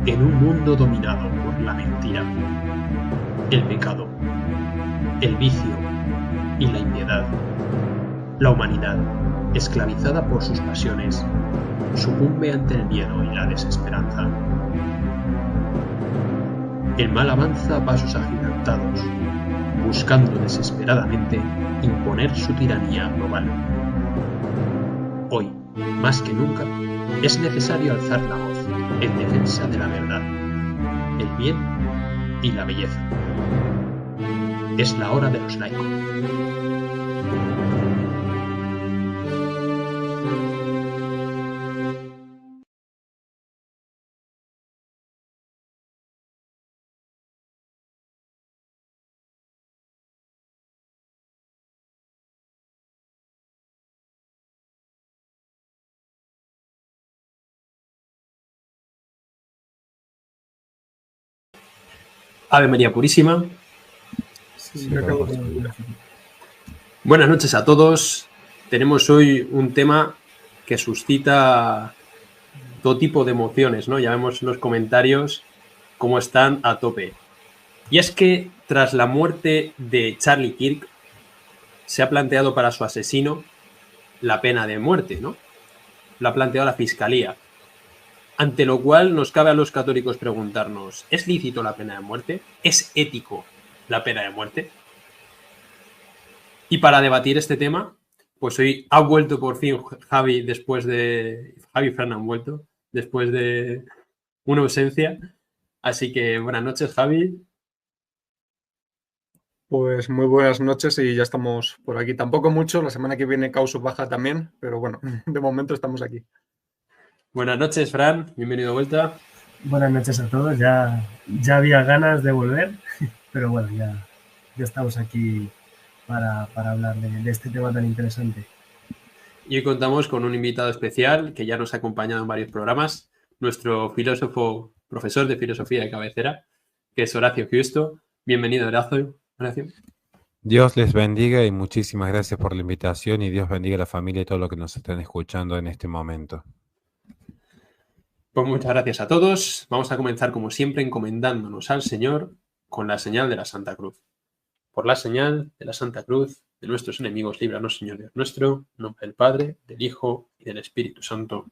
En un mundo dominado por la mentira, el pecado, el vicio y la impiedad, la humanidad, esclavizada por sus pasiones, sucumbe ante el miedo y la desesperanza. El mal avanza a pasos agigantados, buscando desesperadamente imponer su tiranía global. Hoy, más que nunca, es necesario alzar la voz en defensa de la verdad, el bien y la belleza. Es la hora de los laicos. Ave María Purísima. Buenas noches a todos. Tenemos hoy un tema que suscita todo tipo de emociones, ¿no? Ya vemos en los comentarios cómo están a tope. Y es que tras la muerte de Charlie Kirk se ha planteado para su asesino la pena de muerte, ¿no? Lo ha planteado la Fiscalía. Ante lo cual nos cabe a los católicos preguntarnos, ¿es lícito la pena de muerte? ¿Es ético la pena de muerte? Y para debatir este tema, pues hoy ha vuelto por fin Javi y Fran han vuelto después de una ausencia. Así que buenas noches, Javi. Pues muy buenas noches y ya estamos por aquí. Tampoco mucho, la semana que viene Causa baja también, pero bueno, de momento estamos aquí. Buenas noches, Fran. Bienvenido de vuelta. Buenas noches a todos. Ya había ganas de volver, pero bueno, ya estamos aquí para hablar de este tema tan interesante. Y hoy contamos con un invitado especial que ya nos ha acompañado en varios programas, nuestro filósofo, profesor de filosofía de cabecera, que es Horacio Giusto. Bienvenido, Horacio. Dios les bendiga y muchísimas gracias por la invitación y Dios bendiga a la familia y todo lo que nos están escuchando en este momento. Pues muchas gracias a todos. Vamos a comenzar como siempre encomendándonos al Señor con la señal de la Santa Cruz. Por la señal de la Santa Cruz de nuestros enemigos, líbranos, Señor Dios nuestro, en nombre del Padre, del Hijo y del Espíritu Santo.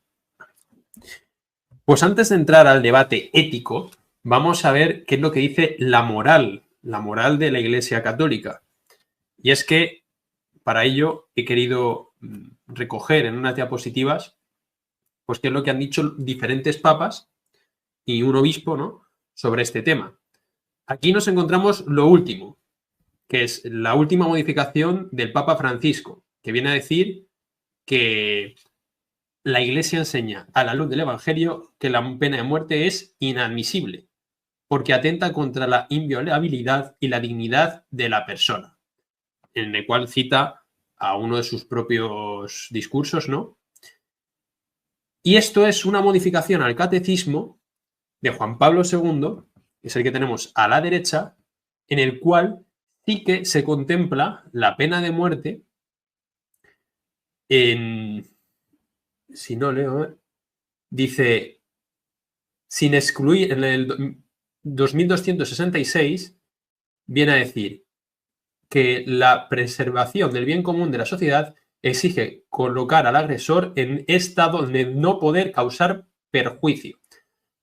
Pues antes de entrar al debate ético, vamos a ver qué es lo que dice la moral de la Iglesia Católica. Y es que para ello he querido recoger en unas diapositivas pues qué es lo que han dicho diferentes papas y un obispo, ¿no?, sobre este tema. Aquí nos encontramos lo último, que es la última modificación del Papa Francisco, que viene a decir que la Iglesia enseña a la luz del Evangelio que la pena de muerte es inadmisible, porque atenta contra la inviolabilidad y la dignidad de la persona, en el cual cita a uno de sus propios discursos, ¿no? Y esto es una modificación al catecismo de Juan Pablo II, que es el que tenemos a la derecha, en el cual sí que se contempla la pena de muerte en... Si no leo, dice, sin excluir, en el 2266, viene a decir que la preservación del bien común de la sociedad exige colocar al agresor en estado de no poder causar perjuicio.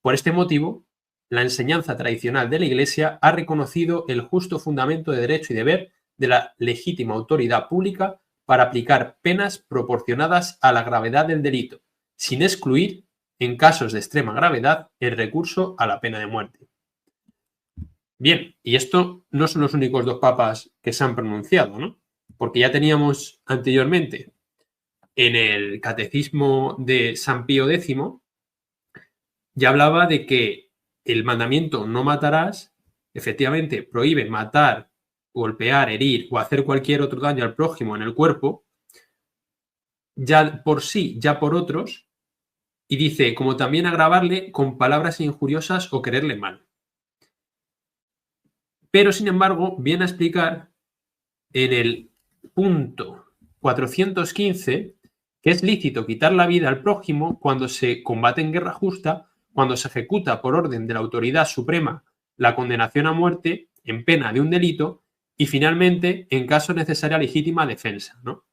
Por este motivo, la enseñanza tradicional de la Iglesia ha reconocido el justo fundamento de derecho y deber de la legítima autoridad pública para aplicar penas proporcionadas a la gravedad del delito, sin excluir, en casos de extrema gravedad, el recurso a la pena de muerte. Bien, y esto no son los únicos dos papas que se han pronunciado, ¿no? Porque ya teníamos anteriormente en el Catecismo de San Pío X, ya hablaba de que el mandamiento no matarás, efectivamente prohíbe matar, golpear, herir o hacer cualquier otro daño al prójimo en el cuerpo, ya por sí, ya por otros, y dice, como también agravarle con palabras injuriosas o quererle mal. Pero, sin embargo, viene a explicar en el punto 415 que es lícito quitar la vida al prójimo cuando se combate en guerra justa, cuando se ejecuta por orden de la autoridad suprema la condenación a muerte en pena de un delito y finalmente en caso de necesaria legítima defensa, ¿no?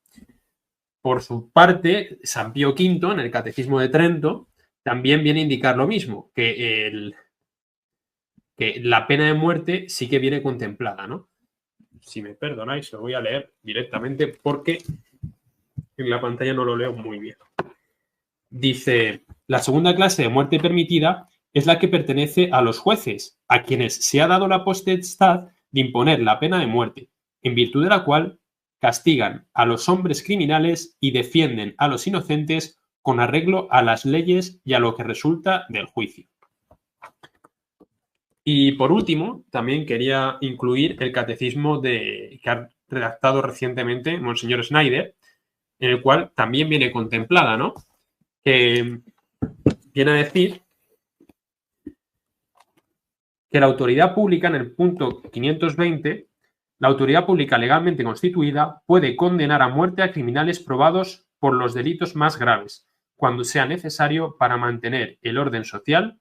Por su parte, San Pío V, en el Catecismo de Trento, también viene a indicar lo mismo, que la pena de muerte sí que viene contemplada, ¿no? Si me perdonáis, lo voy a leer directamente porque en la pantalla no lo leo muy bien. Dice, la segunda clase de muerte permitida es la que pertenece a los jueces, a quienes se ha dado la potestad de imponer la pena de muerte, en virtud de la cual castigan a los hombres criminales y defienden a los inocentes con arreglo a las leyes y a lo que resulta del juicio. Y por último, también quería incluir el catecismo que ha redactado recientemente Monseñor Schneider, en el cual también viene contemplada, ¿no? Que viene a decir que la autoridad pública, en el punto 520, la autoridad pública legalmente constituida puede condenar a muerte a criminales probados por los delitos más graves, cuando sea necesario para mantener el orden social,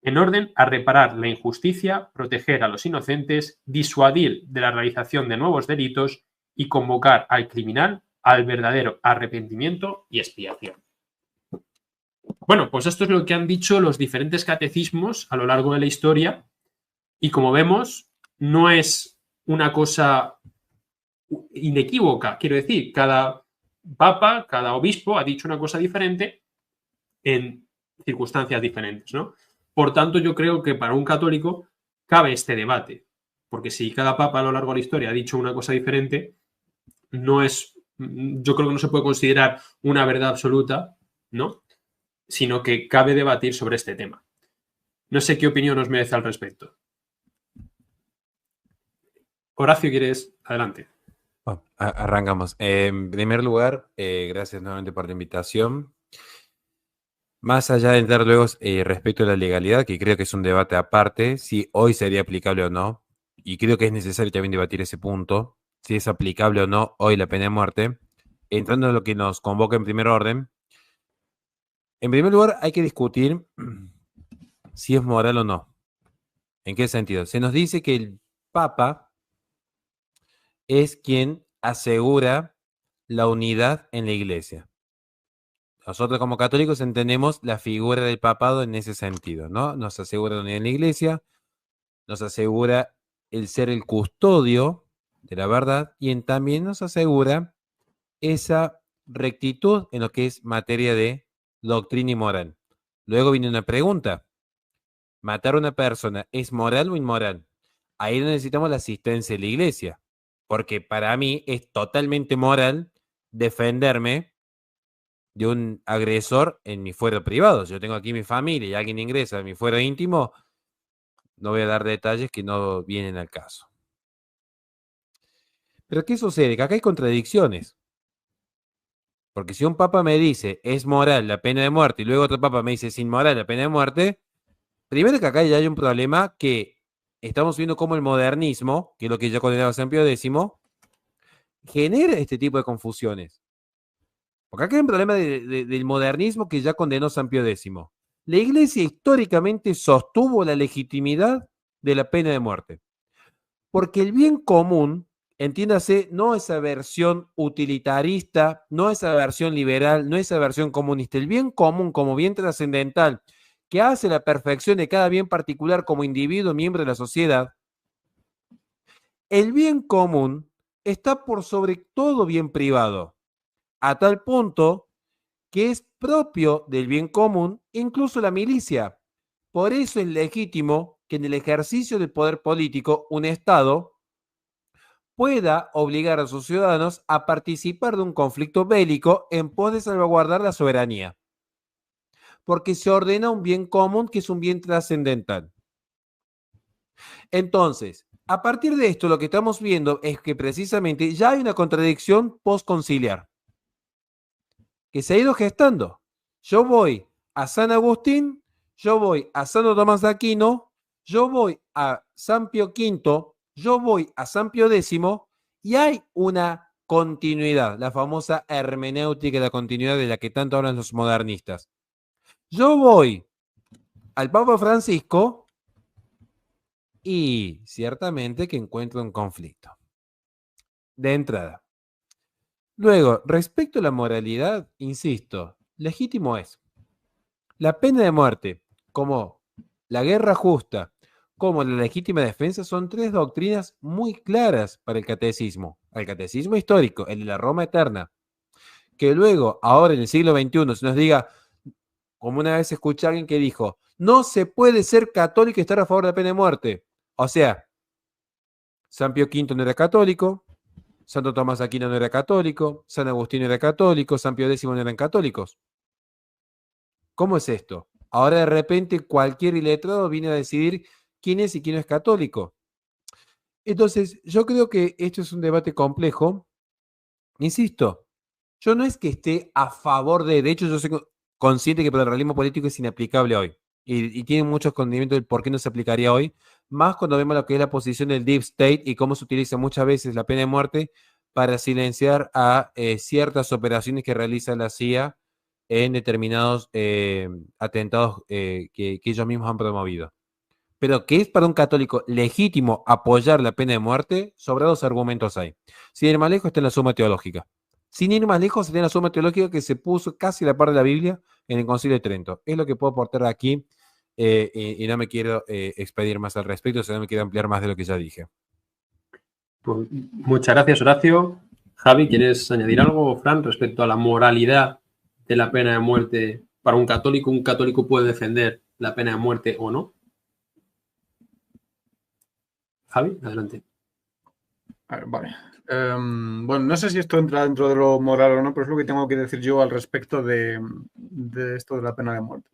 en orden a reparar la injusticia, proteger a los inocentes, disuadir de la realización de nuevos delitos y convocar al criminal al verdadero arrepentimiento y expiación. Bueno, pues esto es lo que han dicho los diferentes catecismos a lo largo de la historia y como vemos, no es una cosa inequívoca. Quiero decir, cada papa, cada obispo ha dicho una cosa diferente en circunstancias diferentes, ¿no? Por tanto, yo creo que para un católico cabe este debate, porque si cada papa a lo largo de la historia ha dicho una cosa diferente, yo creo que no se puede considerar una verdad absoluta, ¿no? Sino que cabe debatir sobre este tema. No sé qué opinión os merece al respecto. Horacio, ¿quieres? Adelante. Bueno, arrancamos. En primer lugar, gracias nuevamente por la invitación. Más allá de entrar luego respecto a la legalidad, que creo que es un debate aparte, si hoy sería aplicable o no, y creo que es necesario también debatir ese punto, si es aplicable o no hoy la pena de muerte, entrando en lo que nos convoca en primer orden. En primer lugar, hay que discutir si es moral o no. ¿En qué sentido? Se nos dice que el Papa es quien asegura la unidad en la Iglesia. Nosotros como católicos entendemos la figura del papado en ese sentido, ¿no? Nos asegura la unidad en la Iglesia, nos asegura el ser el custodio de la verdad y también nos asegura esa rectitud en lo que es materia de doctrina y moral. Luego viene una pregunta. ¿Matar a una persona es moral o inmoral? Ahí necesitamos la asistencia de la Iglesia, porque para mí es totalmente moral defenderme de un agresor en mi fuero privado. Si yo tengo aquí mi familia y alguien ingresa a mi fuero íntimo, no voy a dar detalles que no vienen al caso. Pero ¿qué sucede? Que acá hay contradicciones. Porque si un papa me dice es moral la pena de muerte y luego otro papa me dice es inmoral la pena de muerte, primero que acá ya hay un problema que estamos viendo cómo el modernismo, que es lo que ya condenaba San Pío X, genera este tipo de confusiones. Porque acá hay un problema del modernismo que ya condenó San Pío X. La Iglesia históricamente sostuvo la legitimidad de la pena de muerte. Porque el bien común, entiéndase, no esa versión utilitarista, no esa versión liberal, no esa versión comunista. El bien común como bien trascendental que hace la perfección de cada bien particular como individuo miembro de la sociedad, el bien común está por sobre todo bien privado, a tal punto que es propio del bien común incluso la milicia. Por eso es legítimo que en el ejercicio del poder político un Estado pueda obligar a sus ciudadanos a participar de un conflicto bélico en pos de salvaguardar la soberanía. Porque se ordena un bien común que es un bien trascendental. Entonces, a partir de esto, lo que estamos viendo es que precisamente ya hay una contradicción postconciliar que se ha ido gestando. Yo voy a San Agustín, yo voy a Santo Tomás de Aquino, yo voy a San Pío V, yo voy a San Pío X y hay una continuidad, la famosa hermenéutica de la continuidad de la que tanto hablan los modernistas. Yo voy al Papa Francisco y ciertamente que encuentra un conflicto. De entrada. Luego, respecto a la moralidad, insisto, legítimo es. La pena de muerte, como la guerra justa, como la legítima defensa, son tres doctrinas muy claras para el catecismo histórico, el de la Roma eterna. Que luego, ahora en el siglo XXI, se nos diga, como una vez escuché a alguien que dijo, no se puede ser católico y estar a favor de la pena de muerte. O sea, San Pío V no era católico, Santo Tomás de Aquino no era católico, San Agustín no era católico, San Pío X no eran católicos. ¿Cómo es esto? Ahora de repente cualquier iletrado viene a decidir quién es y quién no es católico. Entonces, yo creo que esto es un debate complejo. Insisto, yo no es que esté a favor de hecho, yo soy consciente que para el realismo político es inaplicable hoy. Y tiene muchos condimentos del por qué no se aplicaría hoy, más cuando vemos lo que es la posición del Deep State y cómo se utiliza muchas veces la pena de muerte para silenciar a ciertas operaciones que realiza la CIA en determinados atentados que ellos mismos han promovido. Pero que es para un católico legítimo apoyar la pena de muerte, sobrados argumentos hay. Sin ir más lejos está en la Suma Teológica. Sin ir más lejos está en la Suma Teológica que se puso casi a la par de la Biblia en el Concilio de Trento. Es lo que puedo aportar aquí y no me quiero expedir más al respecto, sino me quiero ampliar más de lo que ya dije. Pues, muchas gracias, Horacio. Javi, ¿quieres añadir algo, Fran, respecto a la moralidad de la pena de muerte para un católico? ¿Un católico puede defender la pena de muerte o no? Javi, adelante. A ver, vale. Bueno, no sé si esto entra dentro de lo moral o no, pero es lo que tengo que decir yo al respecto de esto de la pena de muerte.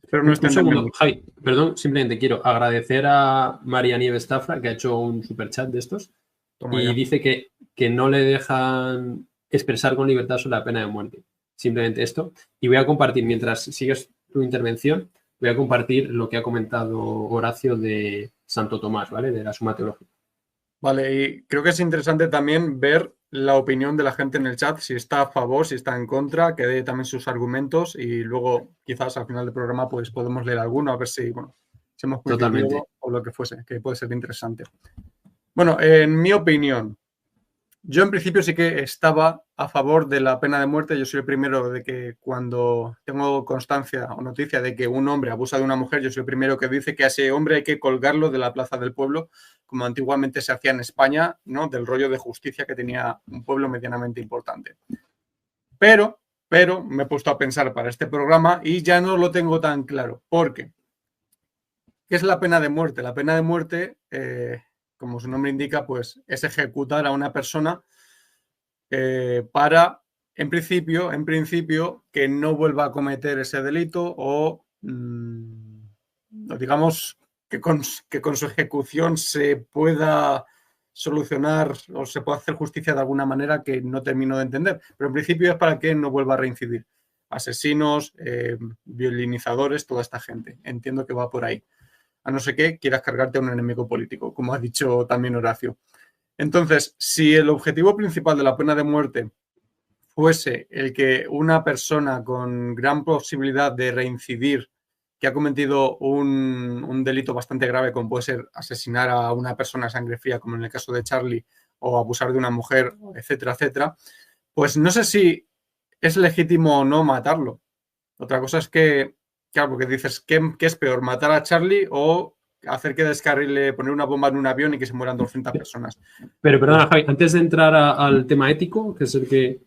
Pero no Un segundo, extenderme mucho. Javi, perdón, simplemente quiero agradecer a María Nieves Tafra, que ha hecho un superchat de estos, Toma y ya. dice que no le dejan expresar con libertad sobre la pena de muerte. Simplemente esto. Y voy a compartir, mientras sigues tu intervención, voy a compartir lo que ha comentado Horacio de Santo Tomás, ¿vale? De la Suma Teológica. Vale, y creo que es interesante también ver la opinión de la gente en el chat, si está a favor, si está en contra, que dé también sus argumentos y luego quizás al final del programa pues podemos leer alguno, a ver si, bueno, si hemos coincidido Totalmente. o lo que fuese, que puede ser interesante. Bueno, en mi opinión, yo en principio sí que estaba a favor de la pena de muerte. Yo soy el primero de que cuando tengo constancia o noticia de que un hombre abusa de una mujer, yo soy el primero que dice que a ese hombre hay que colgarlo de la plaza del pueblo, como antiguamente se hacía en España, ¿no? Del rollo de justicia que tenía un pueblo medianamente importante. Pero me he puesto a pensar para este programa y ya no lo tengo tan claro. ¿Por qué? ¿Qué es la pena de muerte? La pena de muerte, como su nombre indica, pues es ejecutar a una persona para, en principio, que no vuelva a cometer ese delito o digamos que con su ejecución se pueda solucionar o se pueda hacer justicia de alguna manera que no termino de entender. Pero en principio es para que no vuelva a reincidir. Asesinos, violinizadores, toda esta gente. Entiendo que va por ahí. A no ser que quieras cargarte a un enemigo político, como ha dicho también Horacio. Entonces, si el objetivo principal de la pena de muerte fuese el que una persona con gran posibilidad de reincidir, que ha cometido un delito bastante grave, como puede ser asesinar a una persona a sangre fría, como en el caso de Charlie, o abusar de una mujer, etcétera, etcétera, pues no sé si es legítimo o no matarlo. Otra cosa es que, claro, porque dices, ¿qué es peor, matar a Charlie o hacer que descarrile, poner una bomba en un avión y que se mueran 200 personas? Pero perdona, Javi, antes de entrar al tema ético, que es el que,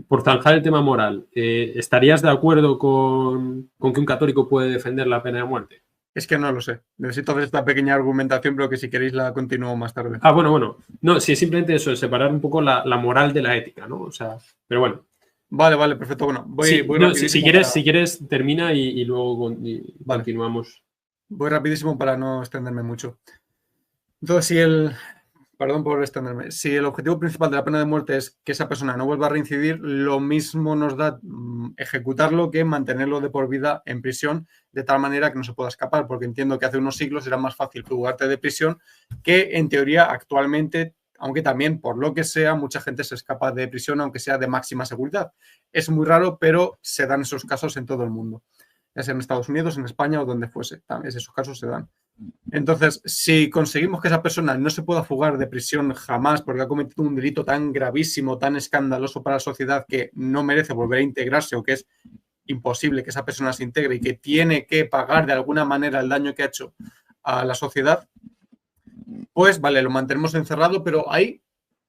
por zanjar el tema moral, ¿estarías de acuerdo con que un católico puede defender la pena de muerte? Es que no lo sé. Necesito hacer esta pequeña argumentación, pero que si queréis la continúo más tarde. Ah, bueno. No, sí, simplemente eso, separar un poco la moral de la ética, ¿no? O sea, pero bueno. Vale, perfecto. Bueno, voy si quieres, termina y luego continuamos. Voy rapidísimo para no extenderme mucho. Entonces, perdón por extenderme, si el objetivo principal de la pena de muerte es que esa persona no vuelva a reincidir, lo mismo nos da ejecutarlo que mantenerlo de por vida en prisión de tal manera que no se pueda escapar, porque entiendo que hace unos siglos era más fácil jugarte de prisión que en teoría actualmente, aunque también por lo que sea, mucha gente se escapa de prisión aunque sea de máxima seguridad. Es muy raro, pero se dan esos casos en todo el mundo. ya sea en Estados Unidos, en España o donde fuese. También esos casos se dan. Entonces, si conseguimos que esa persona no se pueda fugar de prisión jamás porque ha cometido un delito tan gravísimo, tan escandaloso para la sociedad que no merece volver a integrarse o que es imposible que esa persona se integre y que tiene que pagar de alguna manera el daño que ha hecho a la sociedad, pues vale, lo mantenemos encerrado, pero ahí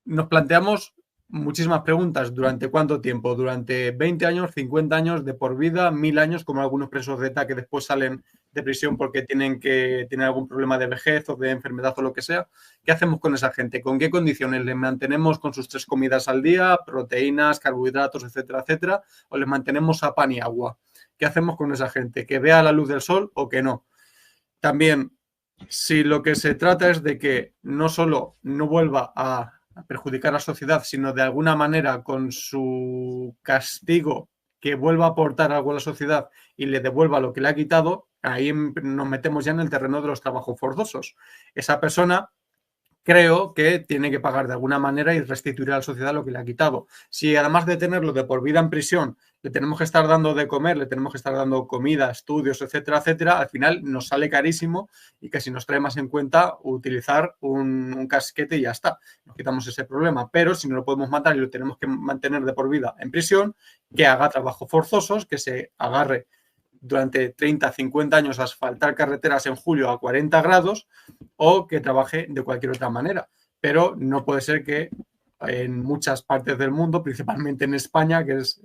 nos planteamos muchísimas preguntas. ¿Durante cuánto tiempo? ¿Durante 20 años, 50 años, de por vida, 1000 años, como algunos presos de ETA que después salen de prisión porque tienen algún problema de vejez o de enfermedad o lo que sea? ¿Qué hacemos con esa gente? ¿Con qué condiciones? ¿Les mantenemos con sus 3 comidas al día, proteínas, carbohidratos, etcétera, etcétera? ¿O les mantenemos a pan y agua? ¿Qué hacemos con esa gente? ¿Que vea la luz del sol o que no? También, si lo que se trata es de que no solo no vuelva a perjudicar a la sociedad, sino de alguna manera con su castigo que vuelva a aportar algo a la sociedad y le devuelva lo que le ha quitado, ahí nos metemos ya en el terreno de los trabajos forzosos. Esa persona creo que tiene que pagar de alguna manera y restituir a la sociedad lo que le ha quitado. Si además de tenerlo de por vida en prisión, le tenemos que estar dando de comer, le tenemos que estar dando comida, estudios, etcétera, etcétera, al final nos sale carísimo y casi nos trae más en cuenta utilizar un casquete y ya está. Nos quitamos ese problema. Pero si no lo podemos matar y lo tenemos que mantener de por vida en prisión, que haga trabajos forzosos, que se agarre durante 30, 50 años a asfaltar carreteras en julio a 40 grados o que trabaje de cualquier otra manera. Pero no puede ser que en muchas partes del mundo, principalmente en España, que es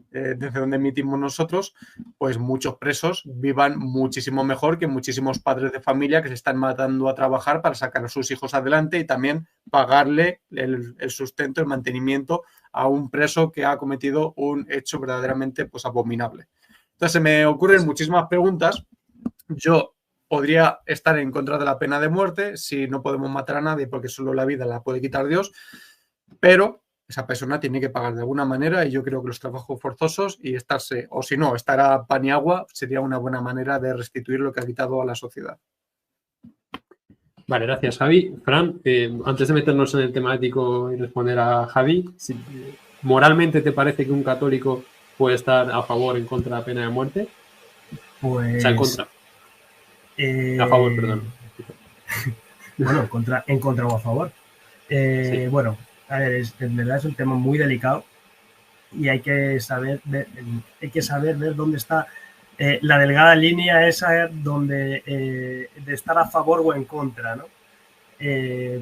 desde donde emitimos nosotros, pues muchos presos vivan muchísimo mejor que muchísimos padres de familia que se están matando a trabajar para sacar a sus hijos adelante y también pagarle el sustento, el mantenimiento a un preso que ha cometido un hecho verdaderamente pues abominable. Entonces, se me ocurren muchísimas preguntas. Yo podría estar en contra de la pena de muerte si no podemos matar a nadie porque solo la vida la puede quitar Dios, pero esa persona tiene que pagar de alguna manera y yo creo que los trabajos forzosos y estarse, o si no, estar a pan y agua sería una buena manera de restituir lo que ha quitado a la sociedad. Vale, gracias, Javi. Fran, antes de meternos en el tema ético y responder a Javi, ¿moralmente te parece que un católico puede estar a favor o en contra de la pena de muerte? Pues... O sea, en contra. A favor, perdón. Bueno, en contra o a favor. Sí. Bueno, a ver, en verdad es un tema muy delicado y hay que saber ver dónde está la delgada línea esa donde de estar a favor o en contra, ¿no?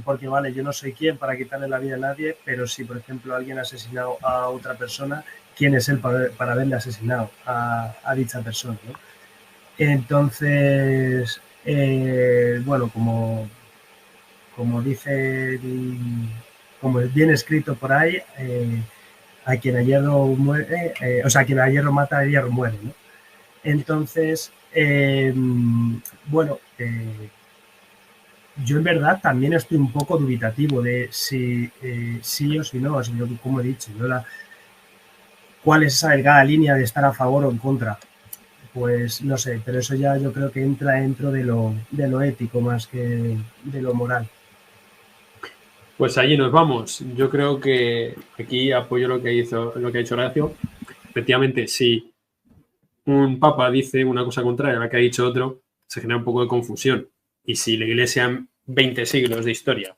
Porque, vale, yo no soy quien para quitarle la vida a nadie, pero si, por ejemplo, alguien ha asesinado a otra persona, ¿quién es él para haberle asesinado a dicha persona, ¿no? Entonces, bueno, como dice, como viene escrito por ahí, a quien a hierro muere, o sea, quien a hierro mata, a hierro muere, ¿no? Entonces, bueno, yo en verdad también estoy un poco dubitativo de si sí o si no, o sea, yo, como he dicho, ¿cuál es esa delgada línea de estar a favor o en contra? Pues no sé, pero eso ya yo creo que entra dentro de lo ético más que de lo moral. Pues allí nos vamos. Yo creo que aquí apoyo lo que ha dicho Horacio. Efectivamente, si un papa dice una cosa contraria a la que ha dicho otro, se genera un poco de confusión. Y si la Iglesia en 20 siglos de historia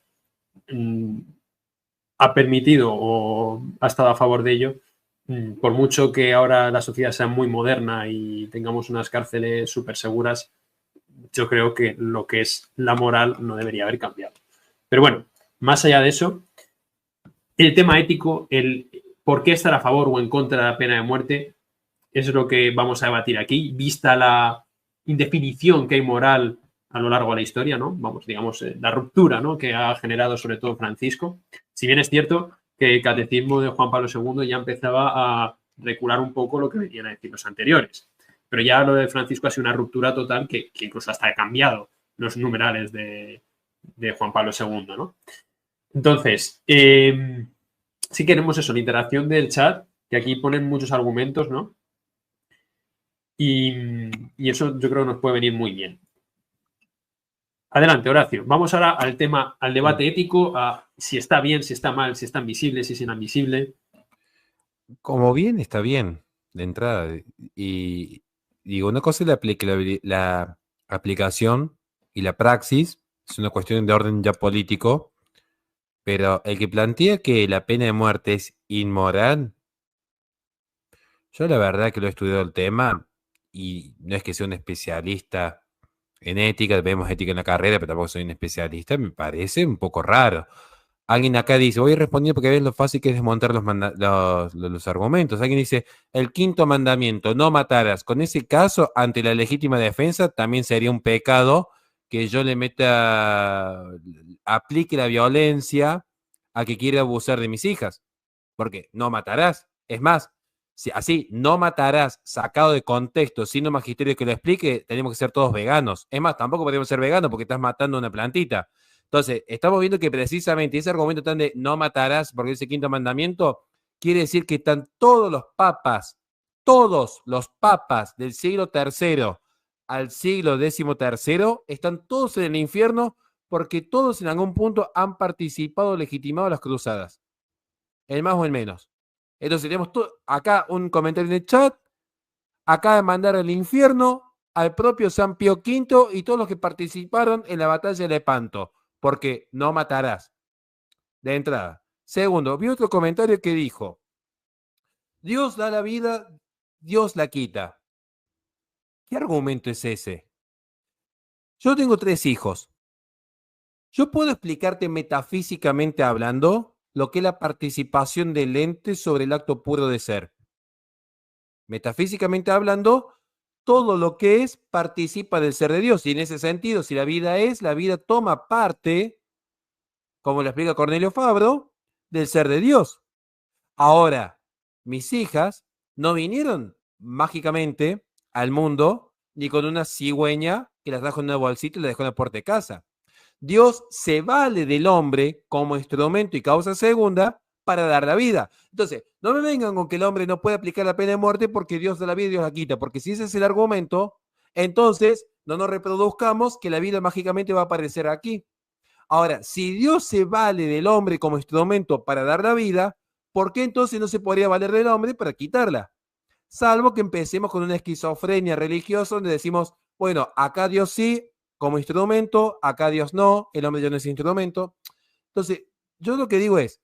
ha permitido o ha estado a favor de ello, por mucho que ahora la sociedad sea muy moderna y tengamos unas cárceles súper seguras, yo creo que lo que es la moral no debería haber cambiado. Pero bueno, más allá de eso, el tema ético, el por qué estar a favor o en contra de la pena de muerte, es lo que vamos a debatir aquí, vista la indefinición que hay moral a lo largo de la historia, ¿no? Vamos, digamos, la ruptura, ¿no?, que ha generado sobre todo Francisco. Si bien es cierto que el catecismo de Juan Pablo II ya empezaba a recular un poco lo que venían a decir los anteriores. Pero ya lo de Francisco ha sido una ruptura total que incluso hasta ha cambiado los numerales de Juan Pablo II, ¿no? Entonces, sí queremos eso, la interacción del chat, que aquí ponen muchos argumentos, ¿no? Y eso yo creo que nos puede venir muy bien. Adelante, Horacio. Vamos ahora al tema, al debate ético, a si está bien, si está mal, si está invisible, si es inadmisible. Como bien, está bien, de entrada. Y digo, una cosa es la aplicación y la praxis, es una cuestión de orden ya político, pero el que plantea que la pena de muerte es inmoral, yo la verdad que lo he estudiado el tema y no es que sea un especialista en ética, vemos ética en la carrera, pero tampoco soy un especialista, me parece un poco raro. Alguien acá dice, voy a responder porque ves lo fácil que es desmontar los argumentos. Alguien dice, el quinto mandamiento, no matarás. Con ese caso, ante la legítima defensa, también sería un pecado que yo le meta, aplique la violencia a que quiere abusar de mis hijas. Porque no matarás. Es más, si así, no matarás, sacado de contexto, sin un magisterio que lo explique, tenemos que ser todos veganos. Es más, tampoco podemos ser veganos porque estás matando una plantita. Entonces, estamos viendo que precisamente ese argumento tan de no matarás, porque ese quinto mandamiento, quiere decir que están todos los papas del siglo tercero al siglo XIII, están todos en el infierno porque todos en algún punto han participado legitimado las cruzadas, el más o el menos. Entonces tenemos acá un comentario en el chat, acá de mandar al infierno al propio San Pío V y todos los que participaron en la batalla de Lepanto, porque no matarás, de entrada. Segundo, vi otro comentario que dijo, Dios da la vida, Dios la quita. ¿Qué argumento es ese? Yo tengo 3 hijos. Yo puedo explicarte metafísicamente hablando lo que es la participación del ente sobre el acto puro de ser. Metafísicamente hablando, todo lo que es participa del ser de Dios. Y en ese sentido, si la vida es, la vida toma parte, como lo explica Cornelio Fabro, del ser de Dios. Ahora, mis hijas no vinieron mágicamente al mundo ni con una cigüeña que las trajo en una bolsita y las dejó en la puerta de casa. Dios se vale del hombre como instrumento y causa segunda para dar la vida. Entonces, no me vengan con que el hombre no puede aplicar la pena de muerte porque Dios da la vida y Dios la quita, porque si ese es el argumento, entonces no nos reproduzcamos que la vida mágicamente va a aparecer aquí. Ahora, si Dios se vale del hombre como instrumento para dar la vida, ¿por qué entonces no se podría valer del hombre para quitarla? Salvo que empecemos con una esquizofrenia religiosa donde decimos, bueno, acá Dios sí, como instrumento, acá Dios no, el hombre ya no es instrumento. Entonces, yo lo que digo es,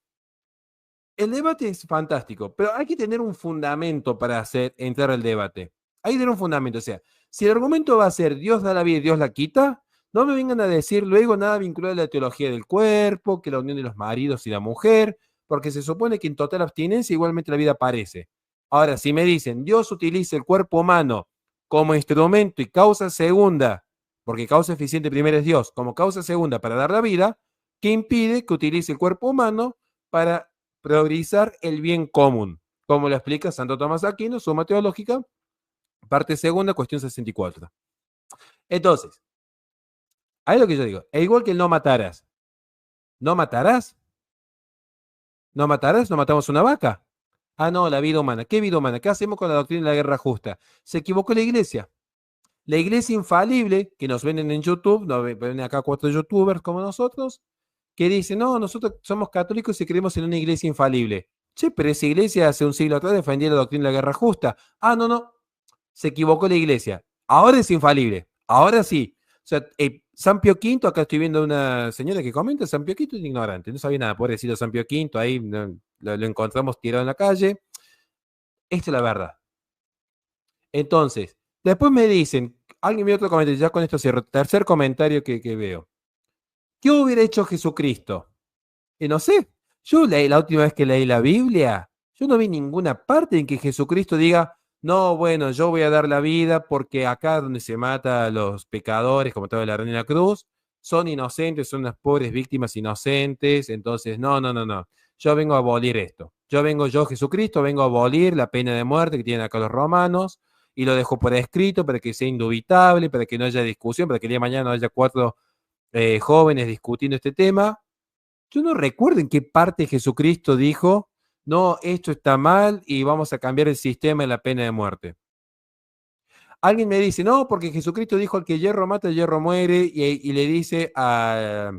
el debate es fantástico, pero hay que tener un fundamento para entrar al debate. Hay que tener un fundamento, o sea, si el argumento va a ser Dios da la vida y Dios la quita, no me vengan a decir luego nada vinculado a la teología del cuerpo, que la unión de los maridos y la mujer, porque se supone que en total abstinencia igualmente la vida aparece. Ahora, si me dicen Dios utiliza el cuerpo humano como instrumento y causa segunda, porque causa eficiente primera es Dios, como causa segunda para dar la vida, ¿qué impide que utilice el cuerpo humano para priorizar el bien común? Como lo explica Santo Tomás de Aquino, Suma Teológica, parte segunda, cuestión 64. Entonces, ahí lo que yo digo, es igual que el no matarás. ¿No matarás? ¿No matarás? ¿No matamos una vaca? Ah, no, la vida humana. ¿Qué vida humana? ¿Qué hacemos con la doctrina de la guerra justa? Se equivocó la iglesia. La iglesia infalible, que nos venden en YouTube, nos ven acá 4 youtubers como nosotros, que dicen, no, nosotros somos católicos y creemos en una iglesia infalible. Che, pero esa iglesia hace un siglo atrás defendía la doctrina de la guerra justa. Ah, no, no, se equivocó la iglesia. Ahora es infalible. Ahora sí. O sea, San Pío V, acá estoy viendo una señora que comenta, San Pío V es ignorante, no sabía nada, pobrecito San Pío V, ahí lo encontramos tirado en la calle. Esta es la verdad. Entonces, después me dicen, alguien me dio otro comentario, ya con esto cierro, tercer comentario que veo. ¿Qué hubiera hecho Jesucristo? No sé, yo la última vez que leí la Biblia, yo no vi ninguna parte en que Jesucristo diga, no, bueno, yo voy a dar la vida porque acá donde se mata a los pecadores, como estaba la reina de la cruz, son inocentes, son unas pobres víctimas inocentes, entonces, no, no, no, no, yo vengo a abolir esto. Yo, Jesucristo, vengo a abolir la pena de muerte que tienen acá los romanos y lo dejo por escrito para que sea indubitable, para que no haya discusión, para que el día de mañana no haya 4 jóvenes discutiendo este tema. Yo no recuerdo en qué parte Jesucristo dijo, no, esto está mal y vamos a cambiar el sistema de la pena de muerte. Alguien me dice, no, porque Jesucristo dijo, al que hierro mata, el hierro muere, y le dice a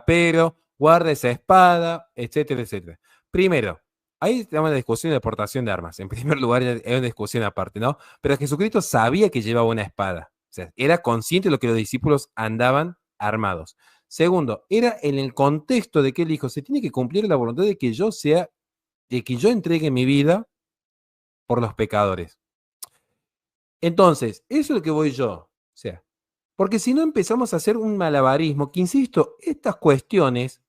Pedro, guarda esa espada, etcétera, etcétera. Primero, ahí estamos en la discusión de aportación de armas. En primer lugar, es una discusión aparte, ¿no? Pero Jesucristo sabía que llevaba una espada. O sea, era consciente de lo que los discípulos andaban armados. Segundo, era en el contexto de que él dijo, se tiene que cumplir la voluntad de que yo sea, de que yo entregue mi vida por los pecadores. Entonces, eso es lo que voy yo. O sea, porque si no empezamos a hacer un malabarismo, que insisto, estas cuestiones,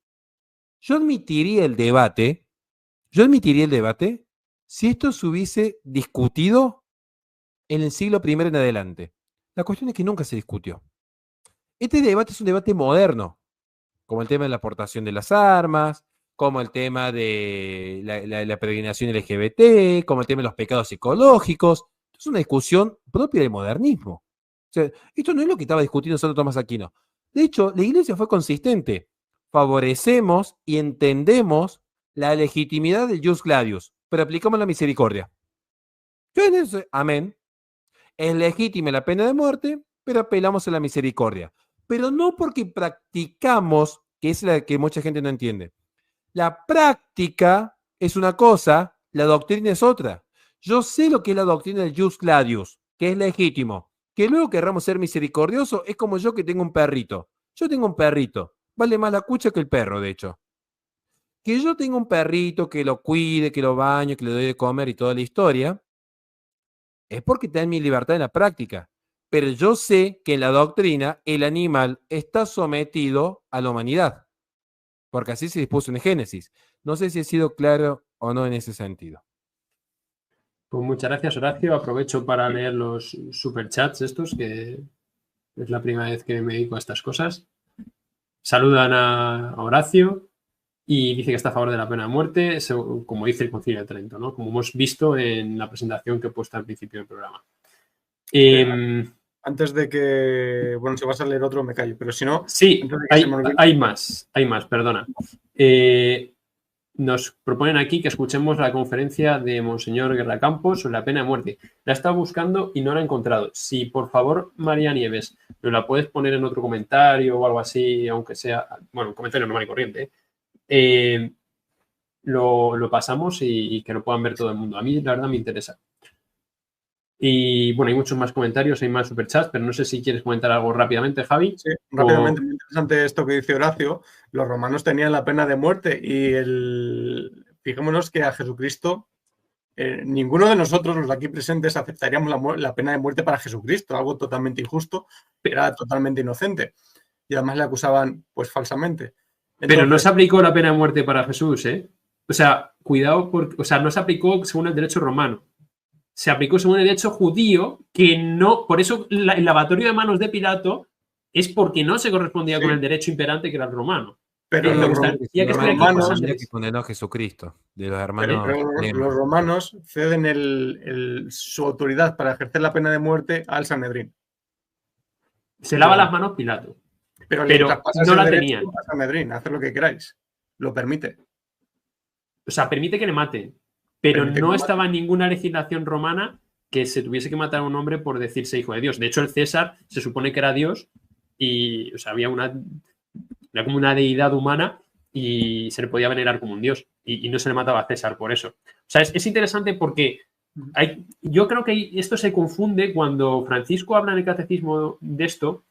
yo admitiría el debate si esto se hubiese discutido en el siglo I en adelante. La cuestión es que nunca se discutió. Este debate es un debate moderno, como el tema de la aportación de las armas, como el tema de la peregrinación LGBT, como el tema de los pecados psicológicos. Es una discusión propia del modernismo. O sea, esto no es lo que estaba discutiendo Santo Tomás Aquino. De hecho, la Iglesia fue consistente. Favorecemos y entendemos la legitimidad del jus gladius, pero aplicamos la misericordia. Yo en eso, amén. Es legítima la pena de muerte, pero apelamos a la misericordia. Pero no porque practicamos, que es la que mucha gente no entiende. La práctica es una cosa, la doctrina es otra. Yo sé lo que es la doctrina del jus gladius, que es legítimo. Que luego querramos ser misericordiosos es como yo que tengo un perrito. Yo tengo un perrito. Vale más la cucha que el perro, de hecho. Que yo tenga un perrito, que lo cuide, que lo baño, que le doy de comer y toda la historia, es porque está en mi libertad en la práctica. Pero yo sé que en la doctrina el animal está sometido a la humanidad, porque así se dispuso en el Génesis. No sé si he sido claro o no en ese sentido. Pues muchas gracias, Horacio. Aprovecho para leer los superchats estos, que es la primera vez que me dedico a estas cosas. Saludan a Horacio y dice que está a favor de la pena de muerte, como dice el Concilio de Trento, ¿no? Como hemos visto en la presentación que he puesto al principio del programa. Antes de que, bueno, si vas a leer otro me callo, pero si no... Sí, hay más, perdona. Nos proponen aquí que escuchemos la conferencia de Monseñor Guerra Campos sobre la pena de muerte. La he estado buscando y no la he encontrado. Si, por favor, María Nieves, ¿nos la puedes poner en otro comentario o algo así, aunque sea, bueno, un comentario normal y corriente, lo pasamos y que lo puedan ver todo el mundo? A mí, la verdad, me interesa. Y bueno, hay muchos más comentarios, hay más superchats, pero no sé si quieres comentar algo rápidamente, Javi. Sí, rápidamente. Muy interesante esto que dice Horacio. Los romanos tenían la pena de muerte y fijémonos que a Jesucristo, ninguno de nosotros, los de aquí presentes, aceptaríamos la pena de muerte para Jesucristo, algo totalmente injusto, era totalmente inocente. Y además le acusaban, pues, falsamente. Entonces, pero no se aplicó la pena de muerte para Jesús, ¿eh? O sea, cuidado, no se aplicó según el derecho romano. Se aplicó según el derecho judío, que no, por eso el lavatorio de manos de Pilato es porque no se correspondía con el derecho imperante que era el romano. Pero los romanos que condenó a Jesucristo, de los hermanos. Pero los romanos ceden su autoridad para ejercer la pena de muerte al Sanedrín. Se lava las manos Pilato. Pero no la tenían. Al Sanedrín, haced lo que queráis. Lo permite. O sea, permite que le maten. Pero no estaba en ninguna legislación romana que se tuviese que matar a un hombre por decirse hijo de Dios. De hecho, el César se supone que era Dios y, o sea, había era como una deidad humana y se le podía venerar como un dios. Y no se le mataba a César por eso. O sea, es interesante porque yo creo que esto se confunde cuando Francisco habla en el catecismo de esto,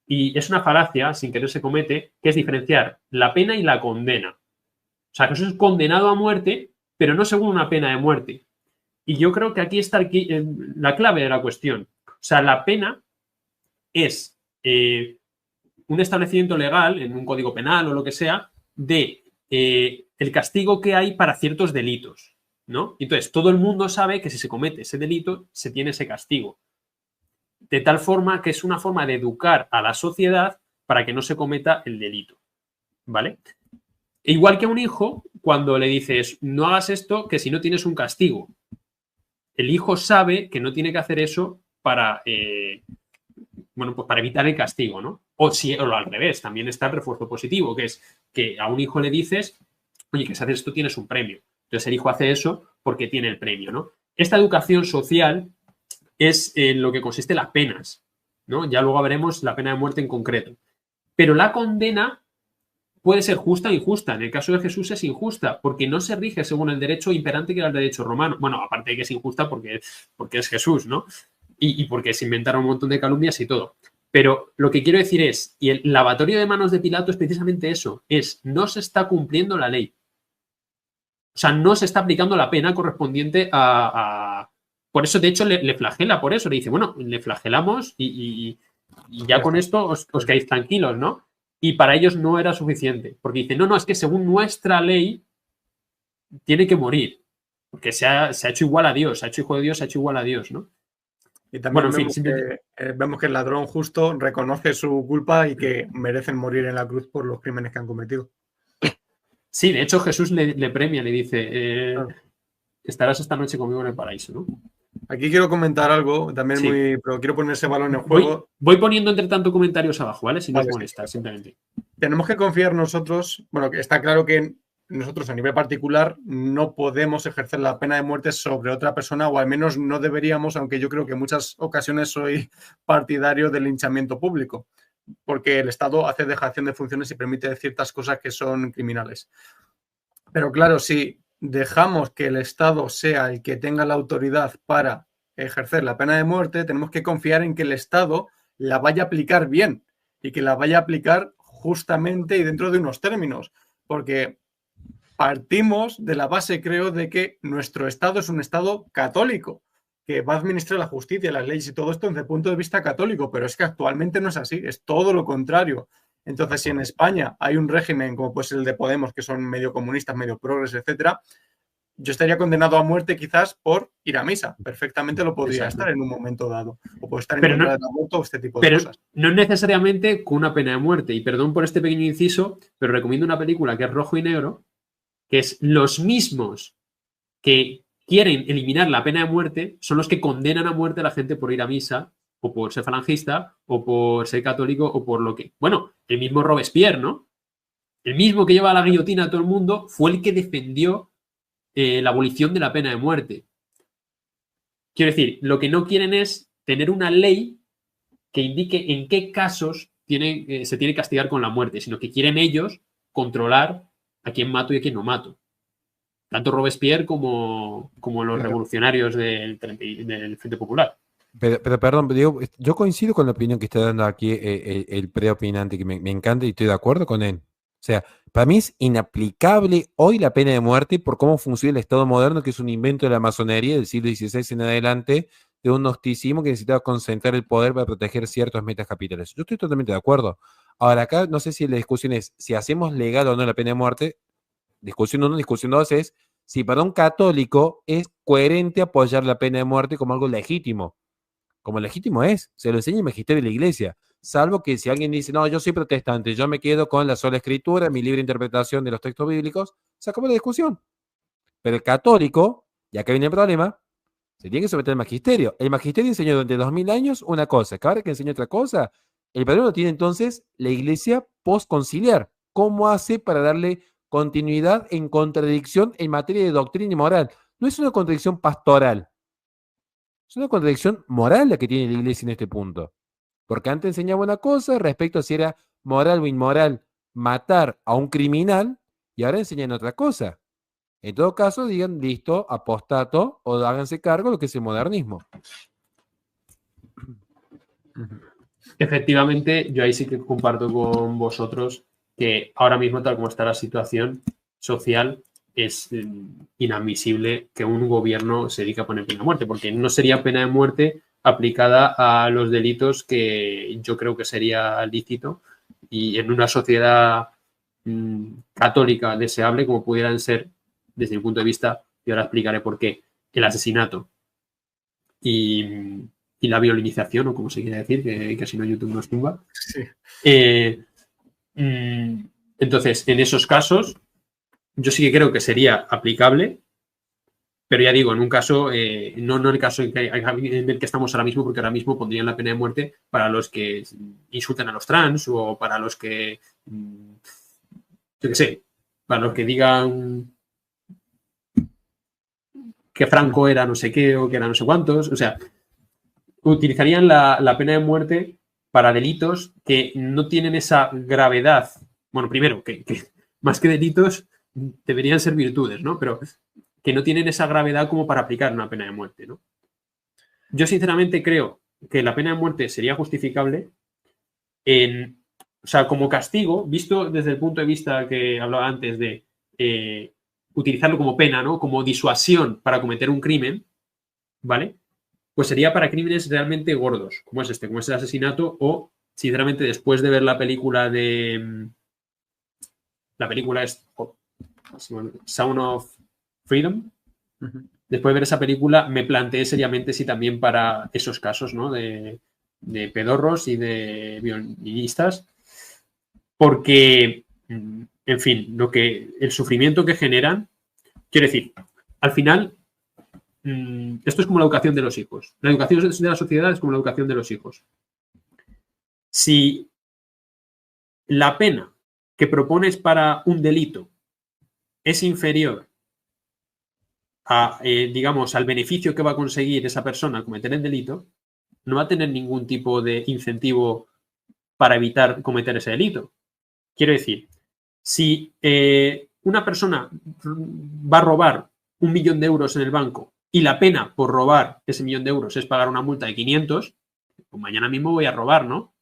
y es una falacia, sin querer se comete, que es diferenciar la pena y la condena. O sea, Jesús es condenado a muerte, pero no según una pena de muerte. Y yo creo que aquí está la clave de la cuestión. O sea, la pena es un establecimiento legal, en un código penal o lo que sea, de el castigo que hay para ciertos delitos, ¿no? Entonces, todo el mundo sabe que si se comete ese delito, se tiene ese castigo. De tal forma que es una forma de educar a la sociedad para que no se cometa el delito, ¿vale? Igual que a un hijo, cuando le dices, no hagas esto, que si no tienes un castigo. El hijo sabe que no tiene que hacer eso para, pues para evitar el castigo, ¿no? O al revés, también está el refuerzo positivo, que es que a un hijo le dices, oye, que si haces esto tienes un premio. Entonces el hijo hace eso porque tiene el premio, ¿no? Esta educación social es en lo que consiste las penas, ¿no? Ya luego veremos la pena de muerte en concreto. Pero la condena puede ser justa o injusta. En el caso de Jesús es injusta, porque no se rige según el derecho imperante que era el derecho romano. Bueno, aparte de que es injusta porque es Jesús, ¿no? Y porque se inventaron un montón de calumnias y todo. Pero lo que quiero decir es, y el lavatorio de manos de Pilato es precisamente eso, no se está cumpliendo la ley. O sea, no se está aplicando la pena correspondiente a... Por eso, de hecho, le flagela por eso. Le dice, bueno, le flagelamos y ya con esto os quedáis tranquilos, ¿no? Y para ellos no era suficiente. Porque dice, no, es que según nuestra ley tiene que morir. Porque se ha hecho igual a Dios, se ha hecho hijo de Dios, se ha hecho igual a Dios, ¿no? Y también Bueno, en fin, vemos que el ladrón justo reconoce su culpa y que merecen morir en la cruz por los crímenes que han cometido. Sí, de hecho Jesús le premia, le dice, Claro. estarás esta noche conmigo en el paraíso, ¿no? Aquí quiero comentar algo, también Sí. pero quiero poner ese balón en juego. Voy poniendo entre tanto comentarios abajo, ¿vale? Si no Vale, os sí, molesta, simplemente. Tenemos que confiar nosotros, bueno, que está claro que nosotros a nivel particular no podemos ejercer la pena de muerte sobre otra persona, o al menos no deberíamos, aunque yo creo que en muchas ocasiones soy partidario del linchamiento público, porque el Estado hace dejación de funciones y permite ciertas cosas que son criminales. Pero claro, si dejamos que el Estado sea el que tenga la autoridad para ejercer la pena de muerte, tenemos que confiar en que el Estado la vaya a aplicar bien y que la vaya a aplicar justamente y dentro de unos términos, porque partimos de la base, creo, de que nuestro Estado es un Estado católico, que va a administrar la justicia, las leyes y todo esto desde el punto de vista católico, pero es que actualmente no es así, es todo lo contrario. Entonces, si en España hay un régimen como puede ser el de Podemos, que son medio comunistas, medio progres, etcétera, yo estaría condenado a muerte quizás por ir a misa. Perfectamente lo podría estar en un momento dado. O puede estar en contra del aborto o este tipo de cosas. No necesariamente con una pena de muerte. Y perdón por este pequeño inciso, pero recomiendo una película que es Rojo y Negro, que es los mismos que quieren eliminar la pena de muerte, son los que condenan a muerte a la gente por ir a misa, o por ser falangista, o por ser católico, o por lo que... Bueno, el mismo Robespierre, ¿no? El mismo que lleva a la guillotina a todo el mundo fue el que defendió la abolición de la pena de muerte. Quiero decir, lo que no quieren es tener una ley que indique en qué casos se tiene que castigar con la muerte, sino que quieren ellos controlar a quién mato y a quién no mato. Tanto Robespierre como los revolucionarios del Frente Popular. Pero perdón, digo, yo coincido con la opinión que está dando aquí el preopinante, que me encanta y estoy de acuerdo con él. O sea, para mí es inaplicable hoy la pena de muerte por cómo funciona el Estado moderno, que es un invento de la masonería del siglo XVI en adelante, de un gnosticismo que necesitaba concentrar el poder para proteger ciertas metas capitales. Yo estoy totalmente de acuerdo. Ahora, acá no sé si la discusión es si hacemos legal o no la pena de muerte. Discusión 1, discusión 2 es si para un católico es coherente apoyar la pena de muerte como algo legítimo. Como legítimo es, se lo enseña el magisterio de la iglesia. Salvo que si alguien dice, no, yo soy protestante, yo me quedo con la sola escritura, mi libre interpretación de los textos bíblicos, se acabó la discusión. Pero el católico, y acá viene el problema, se tiene que someter al magisterio. El magisterio enseñó durante 2000 años una cosa, que ahora que enseña otra cosa, el problema lo tiene entonces la iglesia postconciliar. ¿Cómo hace para darle continuidad en contradicción en materia de doctrina y moral? No es una contradicción pastoral, es una contradicción moral la que tiene la iglesia en este punto. Porque antes enseñaba una cosa respecto a si era moral o inmoral matar a un criminal y ahora enseñan otra cosa. En todo caso, digan, listo, apostato o háganse cargo de lo que es el modernismo. Efectivamente, yo ahí sí que comparto con vosotros que ahora mismo, tal como está la situación social, es inadmisible que un gobierno se dedique a poner pena de muerte, porque no sería pena de muerte aplicada a los delitos que yo creo que sería lícito y en una sociedad católica deseable como pudieran ser, desde mi punto de vista, y ahora explicaré por qué, el asesinato y la violinización, o como se quiere decir, que si no YouTube nos tumba. Sí. Entonces, en esos casos, yo sí que creo que sería aplicable, pero ya digo, en un caso, no en el caso en el que estamos ahora mismo, porque ahora mismo pondrían la pena de muerte para los que insultan a los trans o para los que, yo qué sé, para los que digan que Franco era no sé qué o que era no sé cuántos, o sea, utilizarían la pena de muerte para delitos que no tienen esa gravedad bueno, primero, que más que delitos deberían ser virtudes, ¿no? Pero que no tienen esa gravedad como para aplicar una pena de muerte, ¿no? Yo sinceramente creo que la pena de muerte sería justificable o sea, como castigo, visto desde el punto de vista que hablaba antes de utilizarlo como pena, ¿no? Como disuasión para cometer un crimen, ¿vale? Pues sería para crímenes realmente gordos, como es como es el asesinato, o, sinceramente, después de ver la película de... La película es Sound of Freedom. Después de ver esa película, me planteé seriamente si también para esos casos, ¿no? De pedorros y de violinistas, porque, en fin, el sufrimiento que generan, quiero decir, al final, esto es como la educación de los hijos. La educación de la sociedad es como la educación de los hijos. Si la pena que propones para un delito es inferior a, digamos, al beneficio que va a conseguir esa persona al cometer el delito, no va a tener ningún tipo de incentivo para evitar cometer ese delito. Quiero decir, si una persona va a robar 1 millón de euros en el banco y la pena por robar ese 1 millón de euros es pagar una multa de 500, pues mañana mismo voy a robar, ¿no?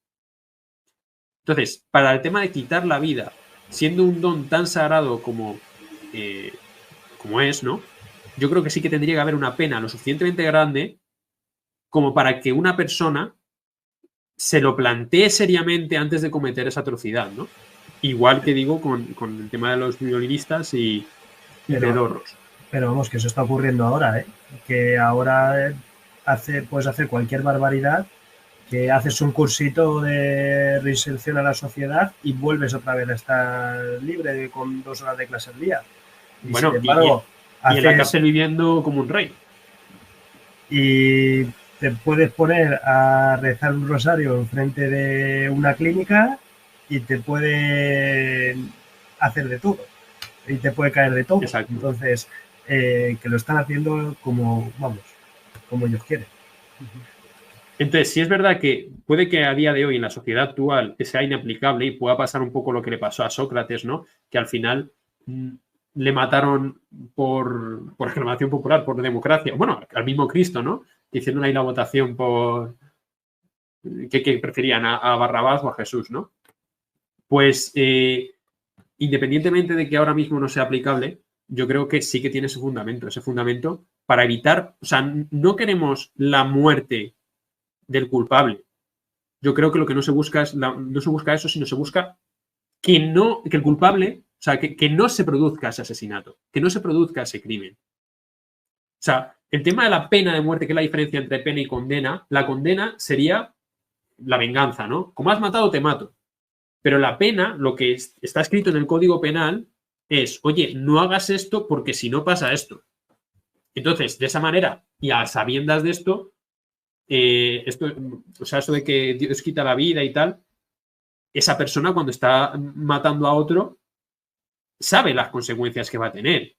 Entonces, para el tema de quitar la vida, siendo un don tan sagrado como es, ¿no? Yo creo que sí que tendría que haber una pena lo suficientemente grande como para que una persona se lo plantee seriamente antes de cometer esa atrocidad, ¿no? Igual que digo con el tema de los violinistas y pedorros. Pero vamos, que eso está ocurriendo ahora, ¿eh? Que ahora puedes hacer cualquier barbaridad, que haces un cursito de reinserción a la sociedad y vuelves otra vez a estar libre con 2 horas de clase al día. Y bueno, sin embargo, y en la cárcel viviendo como un rey. Y te puedes poner a rezar un rosario enfrente de una clínica y te puede hacer de todo. Y te puede caer de todo. Exacto. Entonces, que lo están haciendo como ellos quieren. Entonces, sí es verdad que puede que a día de hoy en la sociedad actual sea inaplicable y pueda pasar un poco lo que le pasó a Sócrates, ¿no? Que al final le mataron por aclamación popular, por democracia. Bueno, al mismo Cristo, ¿no? Que hicieron ahí la votación por que preferían a Barrabás o a Jesús, ¿no? Pues independientemente de que ahora mismo no sea aplicable, yo creo que sí que tiene ese fundamento para evitar, o sea, no queremos la muerte del culpable. Yo creo que lo que no se busca es no se busca eso, sino se busca que el culpable, o sea, que no se produzca ese asesinato, que no se produzca ese crimen. O sea, el tema de la pena de muerte, que es la diferencia entre pena y condena, la condena sería la venganza, ¿no? Como has matado, te mato. Pero la pena, lo que está escrito en el Código Penal es, oye, no hagas esto porque si no pasa esto. Entonces, de esa manera, y a sabiendas de esto, o sea, eso de que Dios quita la vida y tal, esa persona cuando está matando a otro sabe las consecuencias que va a tener.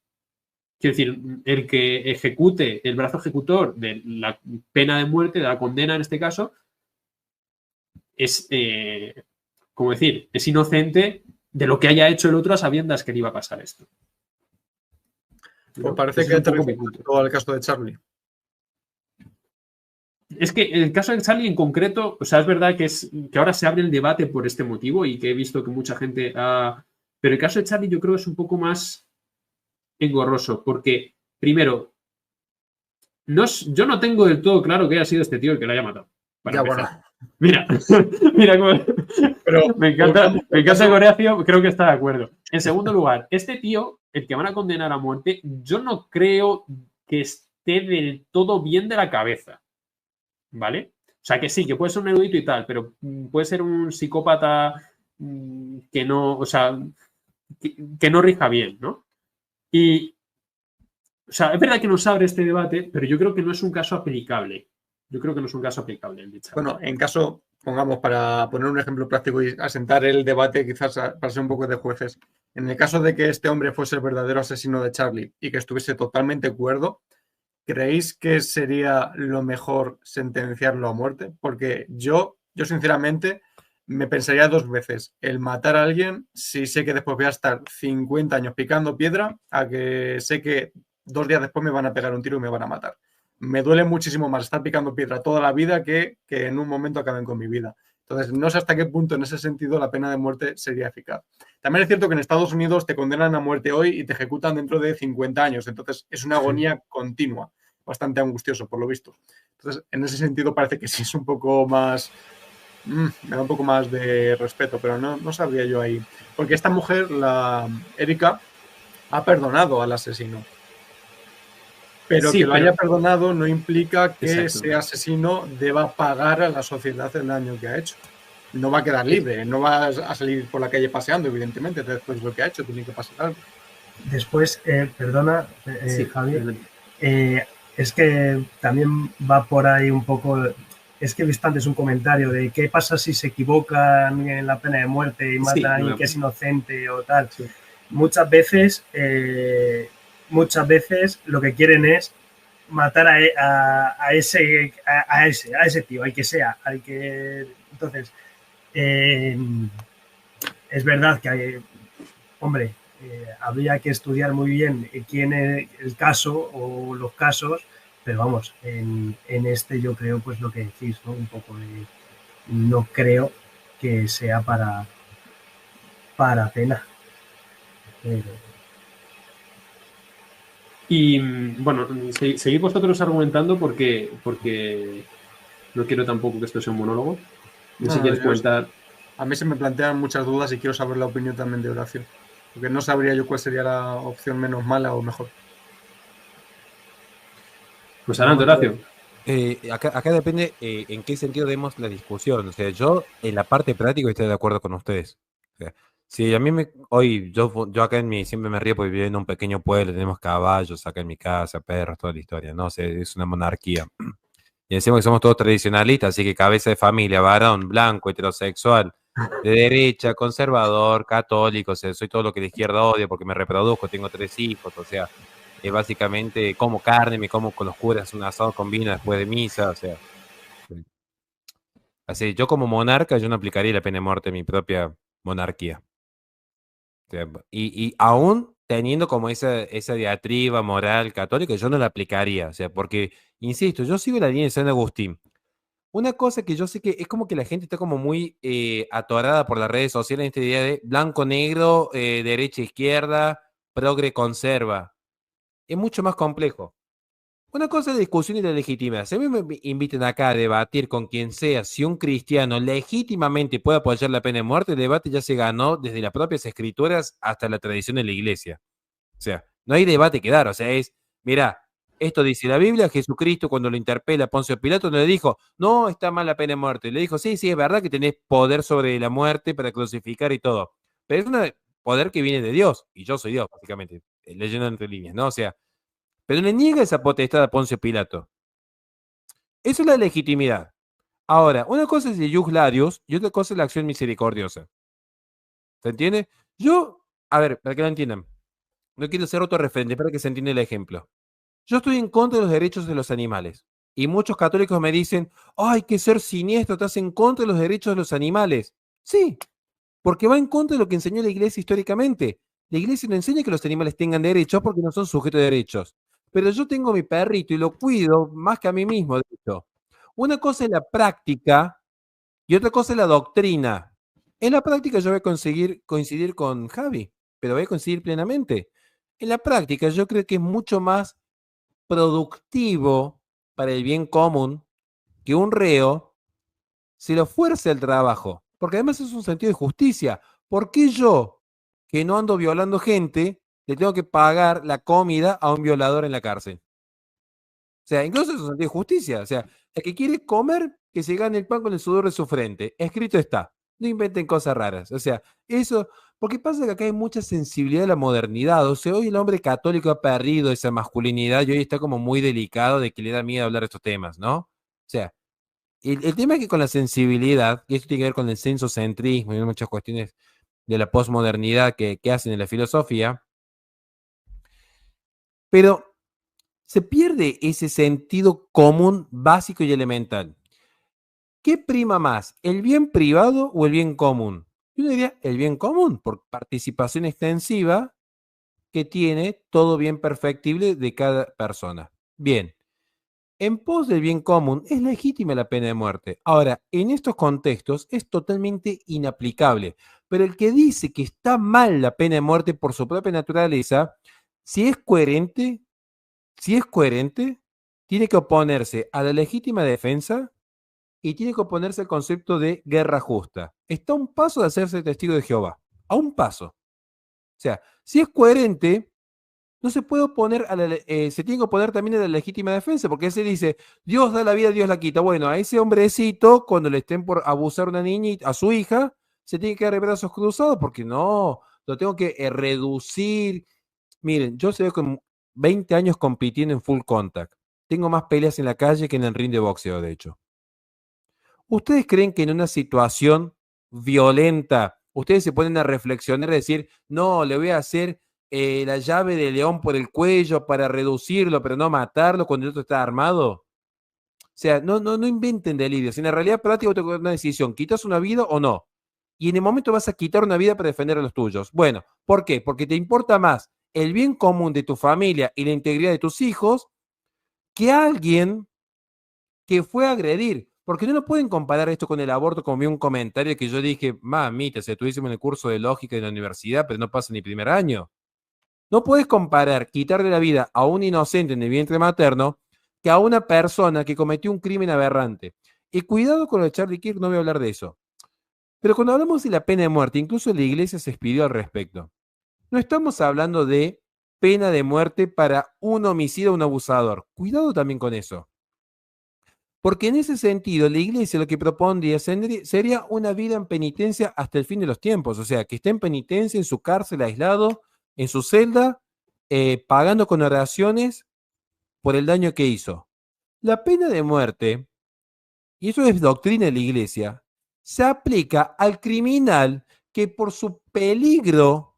Quiero decir, el que ejecute el brazo ejecutor de la pena de muerte, de la condena en este caso, es, como decir, es inocente de lo que haya hecho el otro a sabiendas que le iba a pasar esto. Pues parece que te refieres al caso de Charlie. Es que el caso de Charlie en concreto, o sea, es verdad que ahora se abre el debate por este motivo y que he visto que mucha gente ha... Pero el caso de Charlie yo creo que es un poco más engorroso, porque, primero, yo no tengo del todo claro que haya sido este tío el que lo haya matado. Ya, bueno. Mira cómo... Pero me encanta Horacio, creo que está de acuerdo. En segundo lugar, este tío, el que van a condenar a muerte, yo no creo que esté del todo bien de la cabeza. ¿Vale? O sea, que sí, que puede ser un erudito y tal, pero puede ser un psicópata que no, o sea, que no rija bien, ¿no? Y, o sea, es verdad que nos abre este debate, pero yo creo que no es un caso aplicable. Yo creo que no es un caso aplicable el de Charlie. Bueno, en caso, pongamos, para poner un ejemplo práctico y asentar el debate, quizás para ser un poco de jueces, en el caso de que este hombre fuese el verdadero asesino de Charlie y que estuviese totalmente cuerdo, ¿creéis que sería lo mejor sentenciarlo a muerte? Porque yo sinceramente, me pensaría 2 veces el matar a alguien si sé que después voy a estar 50 años picando piedra, a que sé que 2 días después me van a pegar un tiro y me van a matar. Me duele muchísimo más estar picando piedra toda la vida que en un momento acaben con mi vida. Entonces, no sé hasta qué punto en ese sentido la pena de muerte sería eficaz. También es cierto que en Estados Unidos te condenan a muerte hoy y te ejecutan dentro de 50 años. Entonces, es una agonía continua, bastante angustioso por lo visto. Entonces, en ese sentido parece que sí es un poco más... me da un poco más de respeto, pero no sabría yo ahí. Porque esta mujer, la Erika, ha perdonado al asesino. Pero Sí, que lo pero- haya perdonado no implica que Exacto. ese asesino deba pagar a la sociedad el daño que ha hecho. No va a quedar libre, no va a salir por la calle paseando, evidentemente, después de lo que ha hecho, tiene que pasar algo. Después, perdona, Sí, Javi, adelante. es que también va por ahí un poco. Es que he visto antes un comentario de qué pasa si se equivocan en la pena de muerte y matan Sí, a alguien que es inocente o tal. sí. Muchas veces lo que quieren es matar a ese tío, al que sea, al que. Entonces, es verdad que hay, hombre, habría que estudiar muy bien quién es el caso o los casos, pero vamos, en este yo creo pues lo que decís, ¿no? Un poco de, no creo que sea para pena. Y bueno, seguid vosotros argumentando porque no quiero tampoco que esto sea un monólogo. No sé si quieres comentar. A mí se me plantean muchas dudas y quiero saber la opinión también de Horacio, porque no sabría yo cuál sería la opción menos mala o mejor. Pues adelante, Horacio. Acá depende en qué sentido demos la discusión. O sea, yo en la parte práctica estoy de acuerdo con ustedes. O sea, si a mí hoy, yo acá siempre me río porque vivo en un pequeño pueblo, tenemos caballos acá en mi casa, perros, toda la historia, ¿no? O sea, es una monarquía. Y encima que somos todos tradicionalistas, así que cabeza de familia, varón, blanco, heterosexual, de derecha, conservador, católico, o sea, soy todo lo que la izquierda odia porque me reproduzco, tengo 3 hijos, o sea, básicamente como carne, me como con los curas un asado con vino después de misa, o sea. Así, yo como monarca, yo no aplicaría la pena de muerte en mi propia monarquía. O sea, y aún teniendo como esa diatriba moral católica, yo no la aplicaría, o sea, porque, insisto, yo sigo la línea de San Agustín. Una cosa que yo sé que es como que la gente está como muy atorada por las redes sociales en esta idea de blanco-negro, derecha-izquierda, progre-conserva. Es mucho más complejo. Una cosa es la discusión y la legitimidad. Si a mí me inviten acá a debatir con quien sea si un cristiano legítimamente puede apoyar la pena de muerte, el debate ya se ganó desde las propias escrituras hasta la tradición de la iglesia. O sea, no hay debate que dar. O sea, mira, esto dice la Biblia, Jesucristo cuando lo interpela a Poncio Pilato no le dijo, no, está mal la pena de muerte. Le dijo, sí, es verdad que tenés poder sobre la muerte para crucificar y todo. Pero es un poder que viene de Dios, y yo soy Dios, básicamente, leyendo entre líneas, ¿no? O sea, pero le niega esa potestad a Poncio Pilato. Eso es la legitimidad. Ahora, una cosa es el jus gladius y otra cosa es la acción misericordiosa. ¿Se entiende? Yo, a ver, para que lo entiendan, no quiero ser otro referente para que se entienda el ejemplo. Yo estoy en contra de los derechos de los animales. Y muchos católicos me dicen, oh, hay que ser siniestro, estás en contra de los derechos de los animales. Sí, porque va en contra de lo que enseñó la iglesia históricamente. La iglesia no enseña que los animales tengan derechos porque no son sujetos de derechos. Pero yo tengo mi perrito y lo cuido más que a mí mismo, de hecho. Una cosa es la práctica y otra cosa es la doctrina. En la práctica yo voy a coincidir con Javi, pero voy a coincidir plenamente. En la práctica yo creo que es mucho más productivo para el bien común que un reo se lo fuerce al trabajo, porque además es un sentido de justicia. ¿Por qué yo, que no ando violando gente, le tengo que pagar la comida a un violador en la cárcel? O sea, incluso es un sentido de justicia. O sea, el que quiere comer, que se gane el pan con el sudor de su frente. Escrito está. No inventen cosas raras. O sea, eso, porque pasa que acá hay mucha sensibilidad a la modernidad. O sea, hoy el hombre católico ha perdido esa masculinidad y hoy está como muy delicado de que le da miedo hablar de estos temas, ¿no? O sea, el tema es que con la sensibilidad, y esto tiene que ver con el sensocentrismo y muchas cuestiones de la posmodernidad que hacen en la filosofía, pero se pierde ese sentido común básico y elemental. ¿qué prima más? ¿El bien privado o el bien común? Yo diría el bien común, por participación extensiva que tiene todo bien perfectible de cada persona. Bien, en pos del bien común es legítima la pena de muerte. Ahora, en estos contextos es totalmente inaplicable, pero el que dice que está mal la pena de muerte por su propia naturaleza, si es coherente, tiene que oponerse a la legítima defensa y tiene que oponerse al concepto de guerra justa. Está a un paso de hacerse testigo de Jehová, a un paso. O sea, si es coherente, no se puede oponer se tiene que oponer también a la legítima defensa, porque se dice, Dios da la vida, Dios la quita. Bueno, a ese hombrecito, cuando le estén por abusar a una niña, a su hija, se tiene que dar de brazos cruzados, porque no, lo tengo que reducir. Miren, yo sé con 20 años compitiendo en full contact. Tengo más peleas en la calle que en el ring de boxeo, de hecho. ¿Ustedes creen que en una situación violenta, ustedes se ponen a reflexionar y decir, no, le voy a hacer la llave de león por el cuello para reducirlo, pero no matarlo cuando el otro está armado? O sea, no inventen delirios. En la realidad práctica tengo que tomar una decisión, ¿quitas una vida o no? Y en el momento vas a quitar una vida para defender a los tuyos. Bueno, ¿por qué? Porque te importa más el bien común de tu familia y la integridad de tus hijos que alguien que fue a agredir. Porque no lo pueden comparar esto con el aborto, como vi un comentario que yo dije, mamita, si estuviésemos en el curso de lógica de la universidad, pero no pasa ni primer año. No puedes comparar quitarle la vida a un inocente en el vientre materno que a una persona que cometió un crimen aberrante. Y cuidado con lo de Charlie Kirk, no voy a hablar de eso. Pero cuando hablamos de la pena de muerte, incluso la iglesia se expidió al respecto. No estamos hablando de pena de muerte para un homicida o un abusador. Cuidado también con eso. Porque en ese sentido, la iglesia lo que propondría sería una vida en penitencia hasta el fin de los tiempos. O sea, que esté en penitencia en su cárcel, aislado, en su celda, pagando con oraciones por el daño que hizo. La pena de muerte, y eso es doctrina de la iglesia, se aplica al criminal que por su peligro,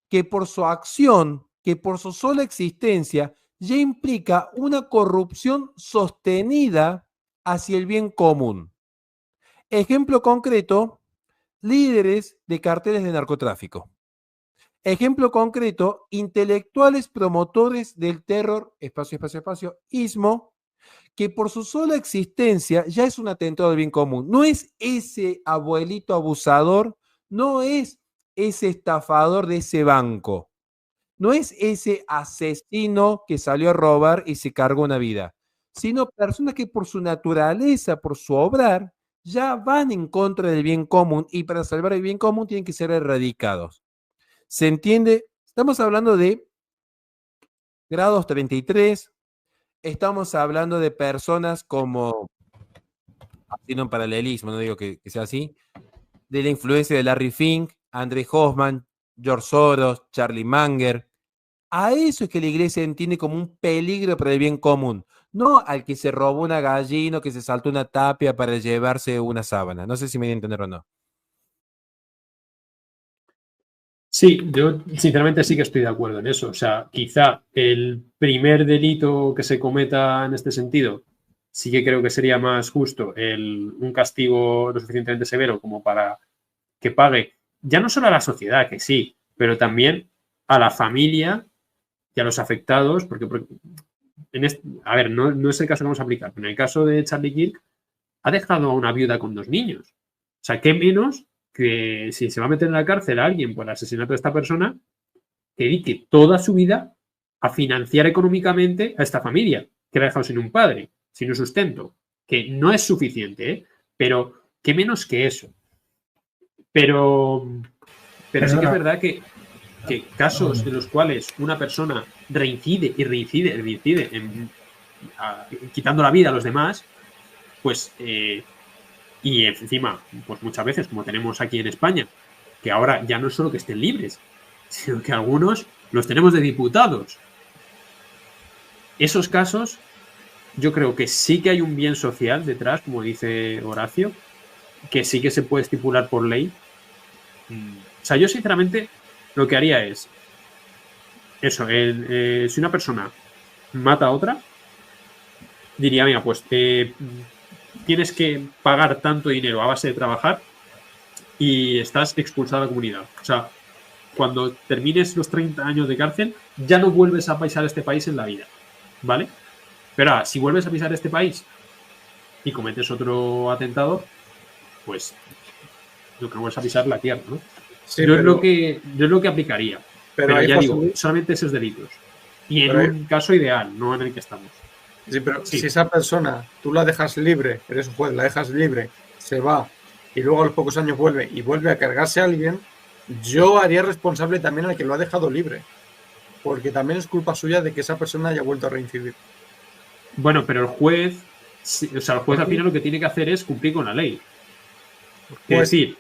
que por su acción, que por su sola existencia, ya implica una corrupción sostenida hacia el bien común. Ejemplo concreto, líderes de carteles de narcotráfico. Ejemplo concreto, intelectuales promotores del terror, ismo, que por su sola existencia ya es un atentado al bien común. No es ese abuelito abusador, no es ese estafador de ese banco, no es ese asesino que salió a robar y se cargó una vida, sino personas que por su naturaleza, por su obrar, ya van en contra del bien común y para salvar el bien común tienen que ser erradicados. ¿Se entiende? Estamos hablando de grados 33, estamos hablando de personas como, haciendo un paralelismo, no digo que sea así, de la influencia de Larry Fink, André Hoffman, George Soros, Charlie Munger. A eso es que la iglesia entiende como un peligro para el bien común, no al que se robó una gallina o que se saltó una tapia para llevarse una sábana. No sé si me voy a entender o no. Sí, yo sinceramente sí que estoy de acuerdo en eso. O sea, quizá el primer delito que se cometa en este sentido, sí que creo que sería más justo un castigo lo suficientemente severo como para que pague ya no solo a la sociedad, que sí, pero también a la familia y a los afectados, porque a ver, no es el caso que vamos a aplicar, pero en el caso de Charlie Kirk, ha dejado a una viuda con 2 niños. O sea, ¿qué menos que si se va a meter en la cárcel a alguien por el asesinato de esta persona, que dedique toda su vida a financiar económicamente a esta familia, que la ha dejado sin un padre, sin un sustento, que no es suficiente, ¿eh? Pero qué menos que eso. Pero sí que es verdad que casos en los cuales una persona reincide quitando la vida a los demás, pues y encima, pues muchas veces, como tenemos aquí en España, que ahora ya no es solo que estén libres, sino que algunos los tenemos de diputados. Esos casos, yo creo que sí que hay un bien social detrás, como dice Horacio, que sí que se puede estipular por ley. O sea, yo sinceramente lo que haría es eso, si una persona mata a otra, diría, mira, pues tienes que pagar tanto dinero a base de trabajar y estás expulsado de la comunidad. O sea, cuando termines los 30 años de cárcel, ya no vuelves a pisar este país en la vida, ¿vale? Pero ahora, si vuelves a pisar este país y cometes otro atentado, pues lo que vuelves a pisar la tierra, ¿no? Sí, yo, pero, es lo que aplicaría. Pero hay ya digo, posibil- solamente esos delitos. Y en Pero hay- un caso ideal, no en el que estamos. Sí, pero Sí. si esa persona tú la dejas libre, eres un juez, la dejas libre, se va y luego a los pocos años vuelve y vuelve a cargarse a alguien, yo haría responsable también al que lo ha dejado libre. Porque también es culpa suya de que esa persona haya vuelto a reincidir. Bueno, pero el juez, o sea, el juez al final lo que tiene que hacer es cumplir con la ley. Es Pues, decir,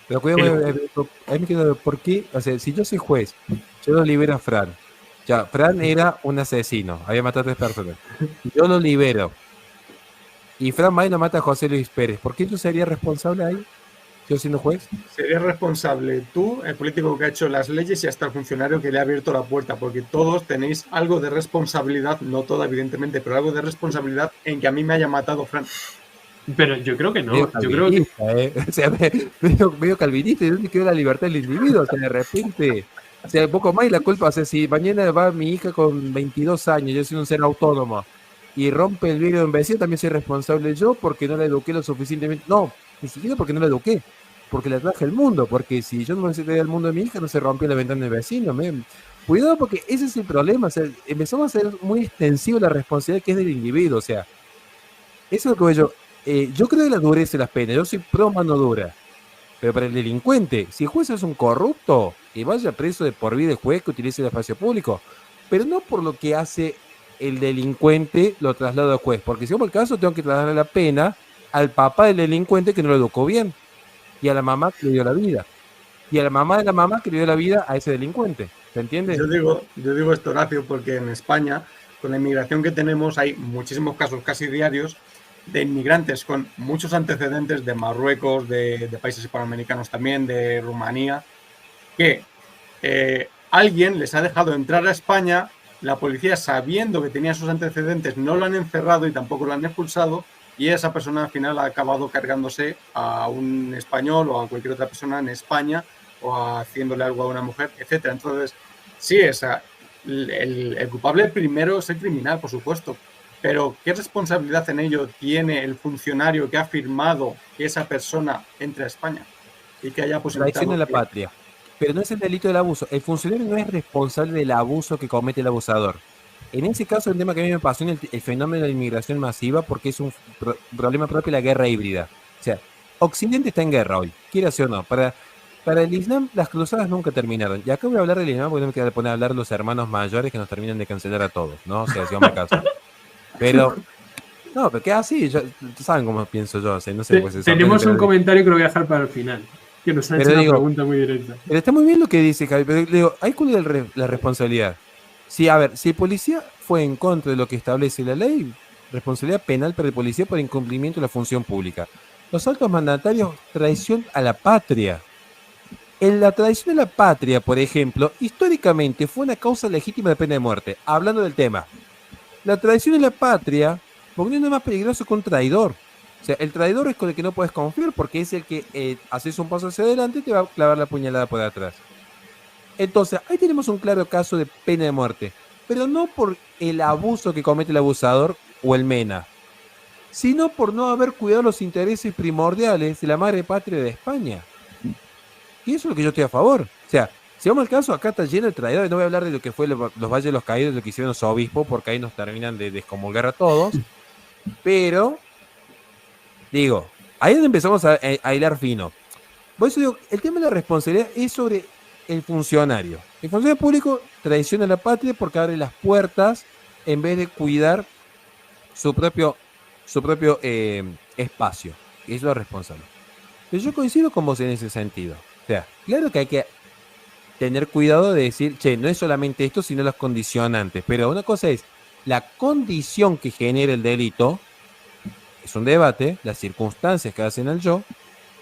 Pero cuidado, ahí me quedo, ¿por qué? O sea, si yo soy juez, yo lo libero a Fran. Ya, Fran era un asesino, había matado a 3 personas. Yo lo libero. Y Fran va y lo mata a José Luis Pérez. ¿Por qué yo sería responsable ahí? Yo siendo juez. serías responsable tú, el político que ha hecho las leyes y hasta el funcionario que le ha abierto la puerta, porque todos tenéis algo de responsabilidad, no toda evidentemente, pero algo de responsabilidad en que a mí me haya matado Fran. pero yo creo que no. Medio Yo creo que calvinista, O sea, medio calvinista. ¿Y dónde quedó la libertad del individuo? O sea, de repente... O sea, un poco más y la culpa, o sea, si mañana va mi hija con 22 años, yo soy un ser autónomo, y rompe el vidrio de un vecino, también soy responsable yo porque no la eduqué lo suficientemente. No, ni siquiera porque no la eduqué, porque la traje al mundo, porque si yo no me traía al mundo de mi hija, no se rompió la ventana del vecino. Cuidado, porque ese es el problema. O sea, empezamos a ser muy extensivo la responsabilidad que es del individuo. O sea, eso es lo que voy yo. Yo creo que la dureza de las penas, yo soy pro mano dura. Pero para el delincuente, si el juez es un corrupto, y vaya preso de por vida el juez que utilice el espacio público, pero no por lo que hace el delincuente lo traslado al juez, porque si como el caso tengo que trasladar la pena al papá del delincuente que no lo educó bien, y a la mamá que le dio la vida, y a la mamá de la mamá que le dio la vida a ese delincuente. ¿Se entiende? Yo digo esto, Horacio, porque en España, con la inmigración que tenemos, hay muchísimos casos casi diarios de inmigrantes con muchos antecedentes de Marruecos, de países hispanoamericanos también, de Rumanía, que alguien les ha dejado entrar a España, la policía, sabiendo que tenía sus antecedentes, no lo han encerrado y tampoco lo han expulsado, y esa persona al final ha acabado cargándose a un español o a cualquier otra persona en España o haciéndole algo a una mujer, etcétera. Entonces, sí, el culpable primero es el criminal, por supuesto, pero ¿qué responsabilidad en ello tiene el funcionario que ha firmado que esa persona entre a España y que haya posibilitado Traición a la patria. Pero no es el delito del abuso. El funcionario no es responsable del abuso que comete el abusador. En ese caso, el tema que a mí me pasó en el fenómeno de la inmigración masiva, porque es un problema propio de la guerra híbrida. O sea, Occidente está en guerra hoy, quiera o no. Para el Islam, las cruzadas nunca terminaron. Y acá voy a hablar del Islam porque no me queda poner a hablar de los hermanos mayores que nos terminan de cancelar a todos, ¿no? O sea, si vamos a caso. Pero, no, pero queda así. Saben cómo pienso yo. O sea, no sé, pues, tenemos un comentario que lo voy a dejar para el final. Que nos ha hecho una pregunta muy directa. Pero está muy bien lo que dice, Javi, pero digo, ¿hay cuál es la responsabilidad? Sí, a ver, si el policía fue en contra de lo que establece la ley, responsabilidad penal para el policía por incumplimiento de la función pública. Los altos mandatarios, traición a la patria. En la traición a la patria, por ejemplo, históricamente fue una causa legítima de pena de muerte. Hablando del tema, la traición a la patria, porque no es más peligroso que un traidor. O sea, el traidor es con el que no puedes confiar porque es el que haces un paso hacia adelante y te va a clavar la puñalada por atrás. Entonces, ahí tenemos un claro caso de pena de muerte, pero no por el abuso que comete el abusador o el MENA, sino por no haber cuidado los intereses primordiales de la madre patria de España. Y eso es lo que yo estoy a favor. O sea, si vamos al caso, acá está lleno de traidores. No voy a hablar de lo que fue los Valles de los Caídos, de lo que hicieron los obispos, porque ahí nos terminan de descomulgar a todos. Pero, digo, ahí es donde empezamos a hilar fino. Por eso digo, el tema de la responsabilidad es sobre el funcionario. El funcionario público traiciona a la patria porque abre las puertas en vez de cuidar su propio espacio. Y eso es lo responsable. Pero yo coincido con vos en ese sentido. O sea, claro que hay que tener cuidado de decir, che, no es solamente esto, sino los condicionantes. Pero una cosa es la condición que genera el delito, es un debate, las circunstancias que hacen al yo,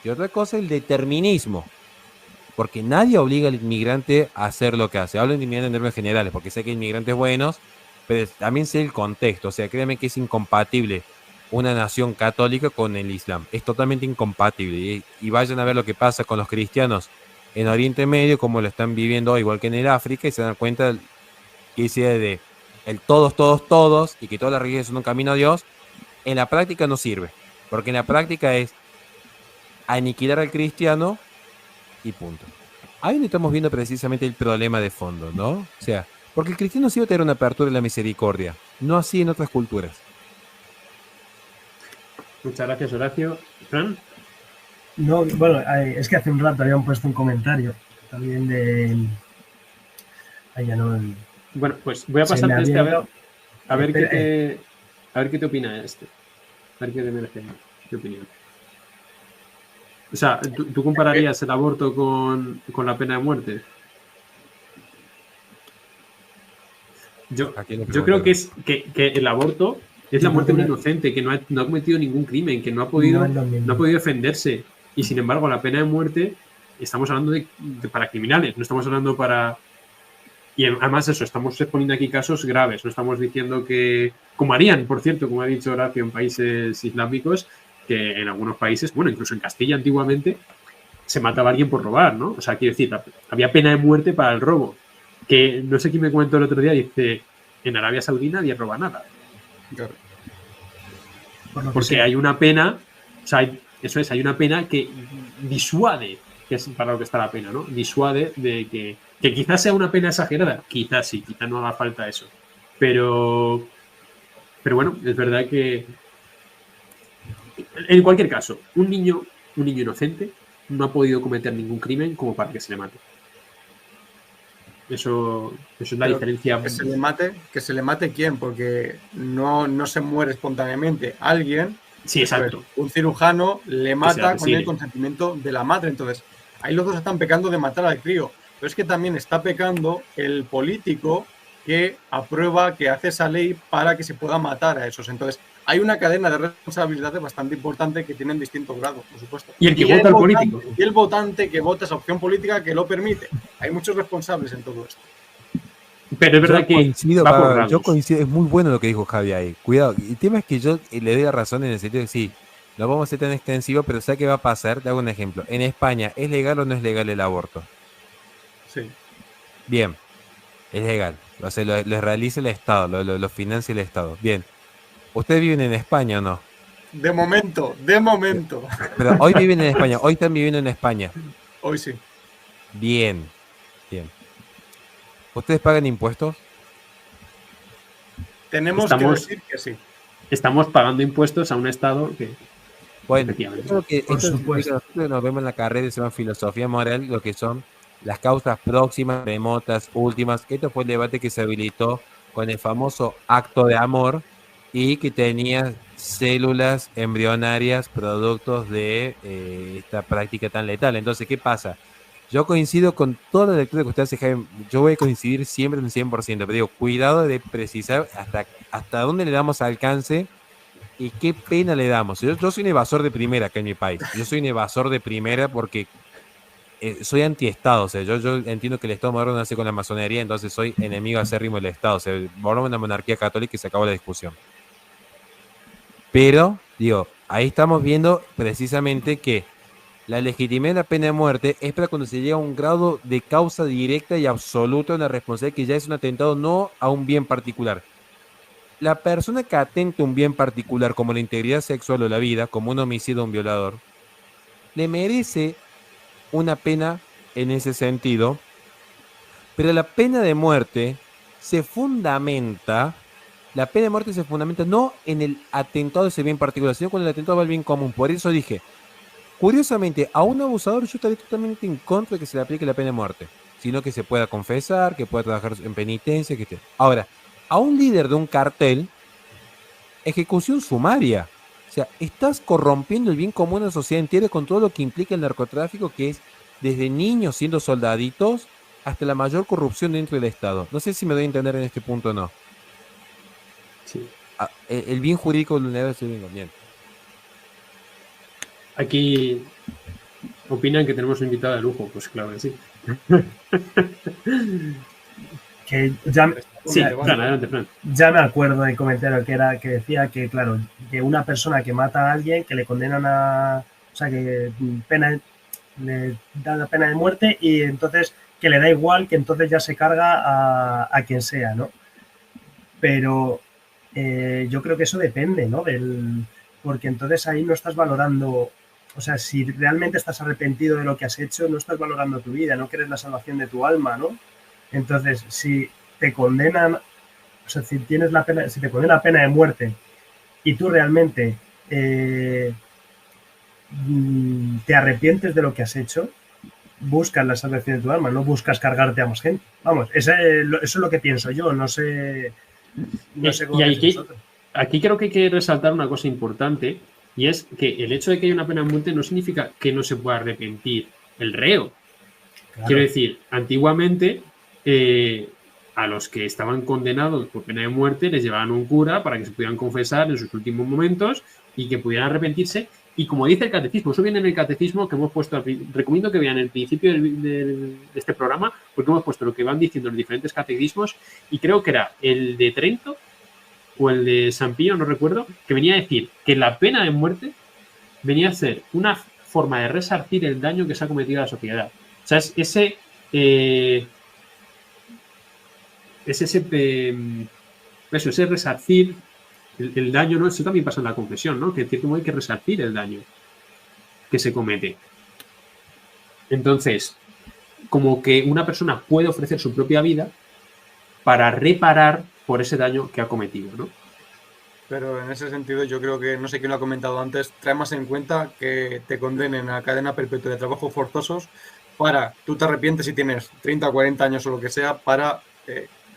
y otra cosa el determinismo. Porque nadie obliga al inmigrante a hacer lo que hace. Hablo de inmigrante en términos generales, porque sé que hay inmigrantes buenos, pero también sé el contexto. O sea, créanme que es incompatible una nación católica con el Islam. Es totalmente incompatible. Y vayan a ver lo que pasa con los cristianos en Oriente Medio, como lo están viviendo hoy, igual que en el África, y se dan cuenta que esa idea de el todos, todos, todos, y que todas las religiones son un camino a Dios, en la práctica no sirve. Porque en la práctica es aniquilar al cristiano y punto. Ahí no estamos viendo precisamente el problema de fondo, ¿no? O sea, porque el cristiano sí va a tener una apertura en la misericordia, no así en otras culturas. Muchas gracias, Horacio. Fran. No, bueno, es que hace un rato habían puesto un comentario también de... Ahí ya no... Bueno, pues voy a Se me pasarte este había- a ver Espera, qué te opina este. A ver qué te merece tu opinión. O sea, ¿tú compararías el aborto con la pena de muerte? Aquí le Yo creo preguntaron. que el aborto es la Yo muerte de creo un que inocente que no ha cometido ningún crimen, que no ha no podido, es lo mismo. no ha podido defenderse. Y sin embargo, la pena de muerte estamos hablando de para criminales, no estamos hablando para... Y además eso, estamos exponiendo aquí casos graves, no estamos diciendo que, como harían, por cierto, como ha dicho Horacio, en países islámicos, que en algunos países, bueno, incluso en Castilla antiguamente, se mataba a alguien por robar, ¿no? O sea, quiero decir, había pena de muerte para el robo. Que no sé quién me comentó el otro día, dice, en Arabia Saudí nadie roba nada. Claro. por lo que Porque sea. hay una pena, o sea, hay una pena que disuade, que es para lo que está la pena, ¿no? Disuade de que quizás sea una pena exagerada, quizás sí, quizás no haga falta eso. Pero bueno, es verdad que en cualquier caso, un niño inocente no ha podido cometer ningún crimen como para que se le mate. Eso es la Pero diferencia. que se le mate quién, porque no se muere espontáneamente. Alguien, Sí, pues, exacto. un cirujano le se mata con asesine. el consentimiento de la madre. Entonces, ahí los dos están pecando de matar al crío. Pero es que también está pecando el político que aprueba, que hace esa ley para que se pueda matar a esos. Entonces, hay una cadena de responsabilidades bastante importante que tienen distintos grados, por supuesto. Y el que vota al político. Y el votante que vota esa opción política que lo permite. Hay muchos responsables en todo esto. Pero es verdad que Coincido, va por yo grados. coincido, es muy bueno lo que dijo Javi ahí. Cuidado, el tema es que yo le doy la razón en el sentido de que sí, no vamos a ser tan extensivos, pero ¿sabe qué va a pasar? Te hago un ejemplo. En España, ¿es legal o no es legal el aborto? Sí. Bien, es legal. O sea, lo realiza el Estado, lo financia el Estado. Bien. ¿Ustedes viven en España o no? De momento, de momento. Pero hoy viven en España, hoy están viviendo en España. Hoy sí. Bien, bien. ¿Ustedes pagan impuestos? Tenemos Estamos- que decir que sí. Estamos pagando impuestos a un Estado que, Bueno, efectivamente. yo creo que Por esto supuesto. significa que nosotros nos vemos en la carrera y se llama filosofía moral, lo que son las causas próximas, remotas, últimas, que esto fue el debate que se habilitó con el famoso acto de amor y que tenía células embrionarias productos de esta práctica tan letal. Entonces, ¿qué pasa? Yo coincido con toda la lectura que usted hace, Jaime. Yo voy a coincidir siempre en un 100%, pero digo, cuidado de precisar hasta dónde le damos alcance y qué pena le damos. Yo soy un evasor de primera acá en mi país. Yo soy un evasor de primera porque soy antiestado. O sea, yo entiendo que el Estado moderno nace con la masonería, entonces soy enemigo acérrimo del Estado. O sea, volvamos a una monarquía católica y se acabó la discusión. Pero, digo, ahí estamos viendo precisamente que la legitimidad de la pena de muerte es para cuando se llega a un grado de causa directa y absoluta de una responsabilidad que ya es un atentado no a un bien particular. La persona que atenta a un bien particular como la integridad sexual o la vida, como un homicidio o un violador, le merece una pena en ese sentido, pero la pena de muerte se fundamenta, la pena de muerte se fundamenta no en el atentado de ese bien particular, sino cuando el atentado va al bien común. Por eso dije, curiosamente, a un abusador yo estaría totalmente en contra de que se le aplique la pena de muerte, sino que se pueda confesar, que pueda trabajar en penitencia, que esté. Ahora, a un líder de un cartel, ejecución sumaria. O sea, estás corrompiendo el bien común de la sociedad entera con todo lo que implica el narcotráfico, que es desde niños siendo soldaditos hasta la mayor corrupción dentro del Estado. No sé si me doy a entender en este punto o no. Sí. El bien jurídico vulnerable es el bien común. Aquí opinan que tenemos un invitado de lujo. Pues claro que sí. Que ya Sí, Vale, vale. Fran, adelante, Fran. Ya me acuerdo del comentario que decía que, claro, que una persona que mata a alguien, que le condenan a, o sea, que le da la pena de muerte y entonces que le da igual, que entonces ya se carga a quien sea, ¿no? Pero yo creo que eso depende, ¿no? Porque entonces ahí no estás valorando, o sea, si realmente estás arrepentido de lo que has hecho, no estás valorando tu vida, no quieres la salvación de tu alma, ¿no? Entonces, si te condenan, o sea, si tienes la pena, si te ponen la pena de muerte y tú realmente te arrepientes de lo que has hecho, buscas la salvación de tu alma, no buscas cargarte a más gente. Vamos, eso es lo que pienso yo, no sé cómo Y pensáis vosotros. aquí creo que hay que resaltar una cosa importante, y es que el hecho de que haya una pena de muerte no significa que no se pueda arrepentir el reo. Claro. Quiero decir, antiguamente a los que estaban condenados por pena de muerte les llevaban un cura para que se pudieran confesar en sus últimos momentos y que pudieran arrepentirse. Y como dice el catecismo, eso viene en el catecismo que hemos puesto, recomiendo que vean el principio de este programa, porque hemos puesto lo que van diciendo los diferentes catecismos, y creo que era el de Trento o el de San Pío, no recuerdo, que venía a decir que la pena de muerte venía a ser una forma de resarcir el daño que se ha cometido a la sociedad. O sea, es ese resarcir el daño, ¿no? Eso también pasa en la confesión, ¿no? Que en cierto modo hay que resarcir el daño que se comete. Entonces, como que una persona puede ofrecer su propia vida para reparar por ese daño que ha cometido, ¿no? Pero en ese sentido yo creo que, no sé quién lo ha comentado antes, trae más en cuenta que te condenen a cadena perpetua de trabajos forzosos para, tú te arrepientes si tienes 30 o 40 años o lo que sea, para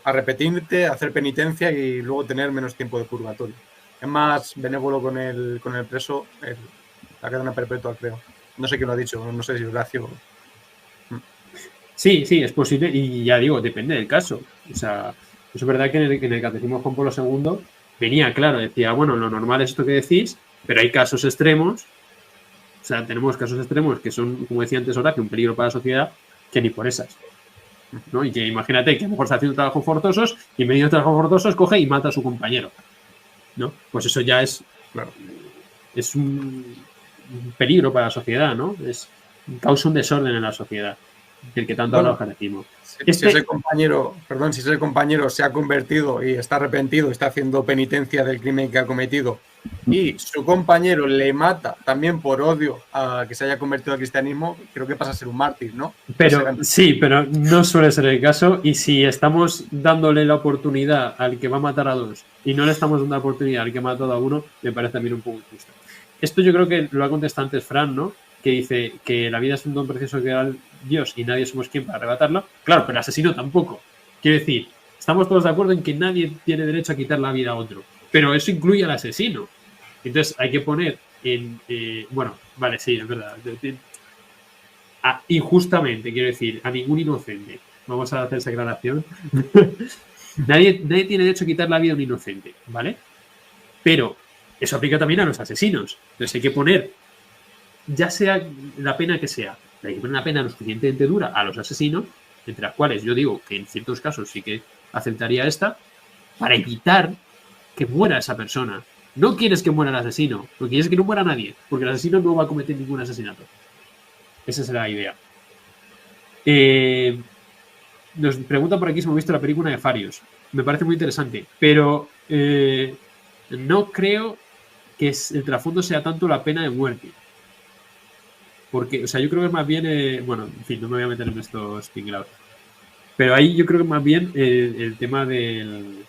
arrepentirte, hacer penitencia y luego tener menos tiempo de purgatorio. Es más benévolo con el preso la cadena perpetua, creo. No sé quién lo ha dicho, no sé si Horacio. Sí, es posible y ya digo, depende del caso. O sea, es verdad que en el Catecismo de Juan Pablo II venía claro, decía, bueno, lo normal es esto que decís, pero hay casos extremos. O sea, tenemos casos extremos que son, como decía antes Horacio, un peligro para la sociedad, que ni por esas. ¿No? Y que imagínate que a lo mejor está haciendo trabajos forzosos y en medio de trabajos forzosos coge y mata a su compañero. ¿No? Pues eso ya es, claro, es un peligro para la sociedad, ¿no? Causa un desorden en la sociedad, del que tanto habla el catecismo. Si ese compañero se ha convertido y está arrepentido, está haciendo penitencia del crimen que ha cometido y su compañero le mata también por odio a que se haya convertido al cristianismo, creo que pasa a ser un mártir, ¿no? Pero sí, pero no suele ser el caso, y si estamos dándole la oportunidad al que va a matar a dos y no le estamos dando la oportunidad al que ha matado a uno, me parece también un poco injusto. Esto yo creo que lo ha contestado antes Fran, ¿no? Que dice que la vida es un don precioso que da Dios y nadie somos quien para arrebatarlo. Claro, pero el asesino tampoco. Quiero decir, estamos todos de acuerdo en que nadie tiene derecho a quitar la vida a otro, pero eso incluye al asesino. Entonces hay que poner en... bueno, vale, sí, es verdad. Injustamente, quiero decir, a ningún inocente. Vamos a hacer esa aclaración. nadie tiene derecho a quitar la vida a un inocente, ¿vale? Pero eso aplica también a los asesinos. Entonces hay que poner, ya sea la pena que sea, hay que poner una pena lo suficientemente dura a los asesinos, entre las cuales yo digo que en ciertos casos sí que aceptaría esta, para evitar que muera esa persona. No quieres que muera el asesino, lo quieres que no muera nadie, porque el asesino no va a cometer ningún asesinato. Esa es la idea. Nos pregunta por aquí si hemos visto la película de Farius. Me parece muy interesante, pero no creo que el trasfondo sea tanto la pena de muerte. Porque, o sea, yo creo que es más bien, bueno, en fin, no me voy a meter en estos tinglados. Pero ahí yo creo que más bien el tema del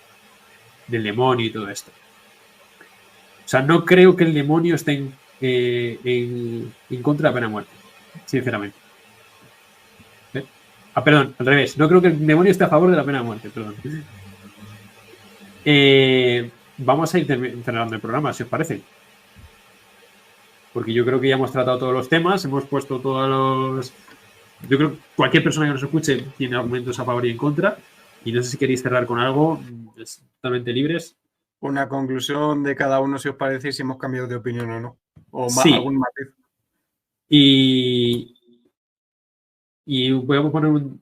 demonio y todo esto. O sea, no creo que el demonio esté en contra de la pena de muerte, sinceramente. Perdón, al revés. No creo que el demonio esté a favor de la pena de muerte, perdón. Vamos a ir cerrando el programa, si os parece. Porque yo creo que ya hemos tratado todos los temas, hemos puesto todos los... Yo creo que cualquier persona que nos escuche tiene argumentos a favor y en contra. Y no sé si queréis cerrar con algo, es totalmente libres. Una conclusión de cada uno, si os parece, y si hemos cambiado de opinión o no. O sí. Algún matiz. Y voy a poner un...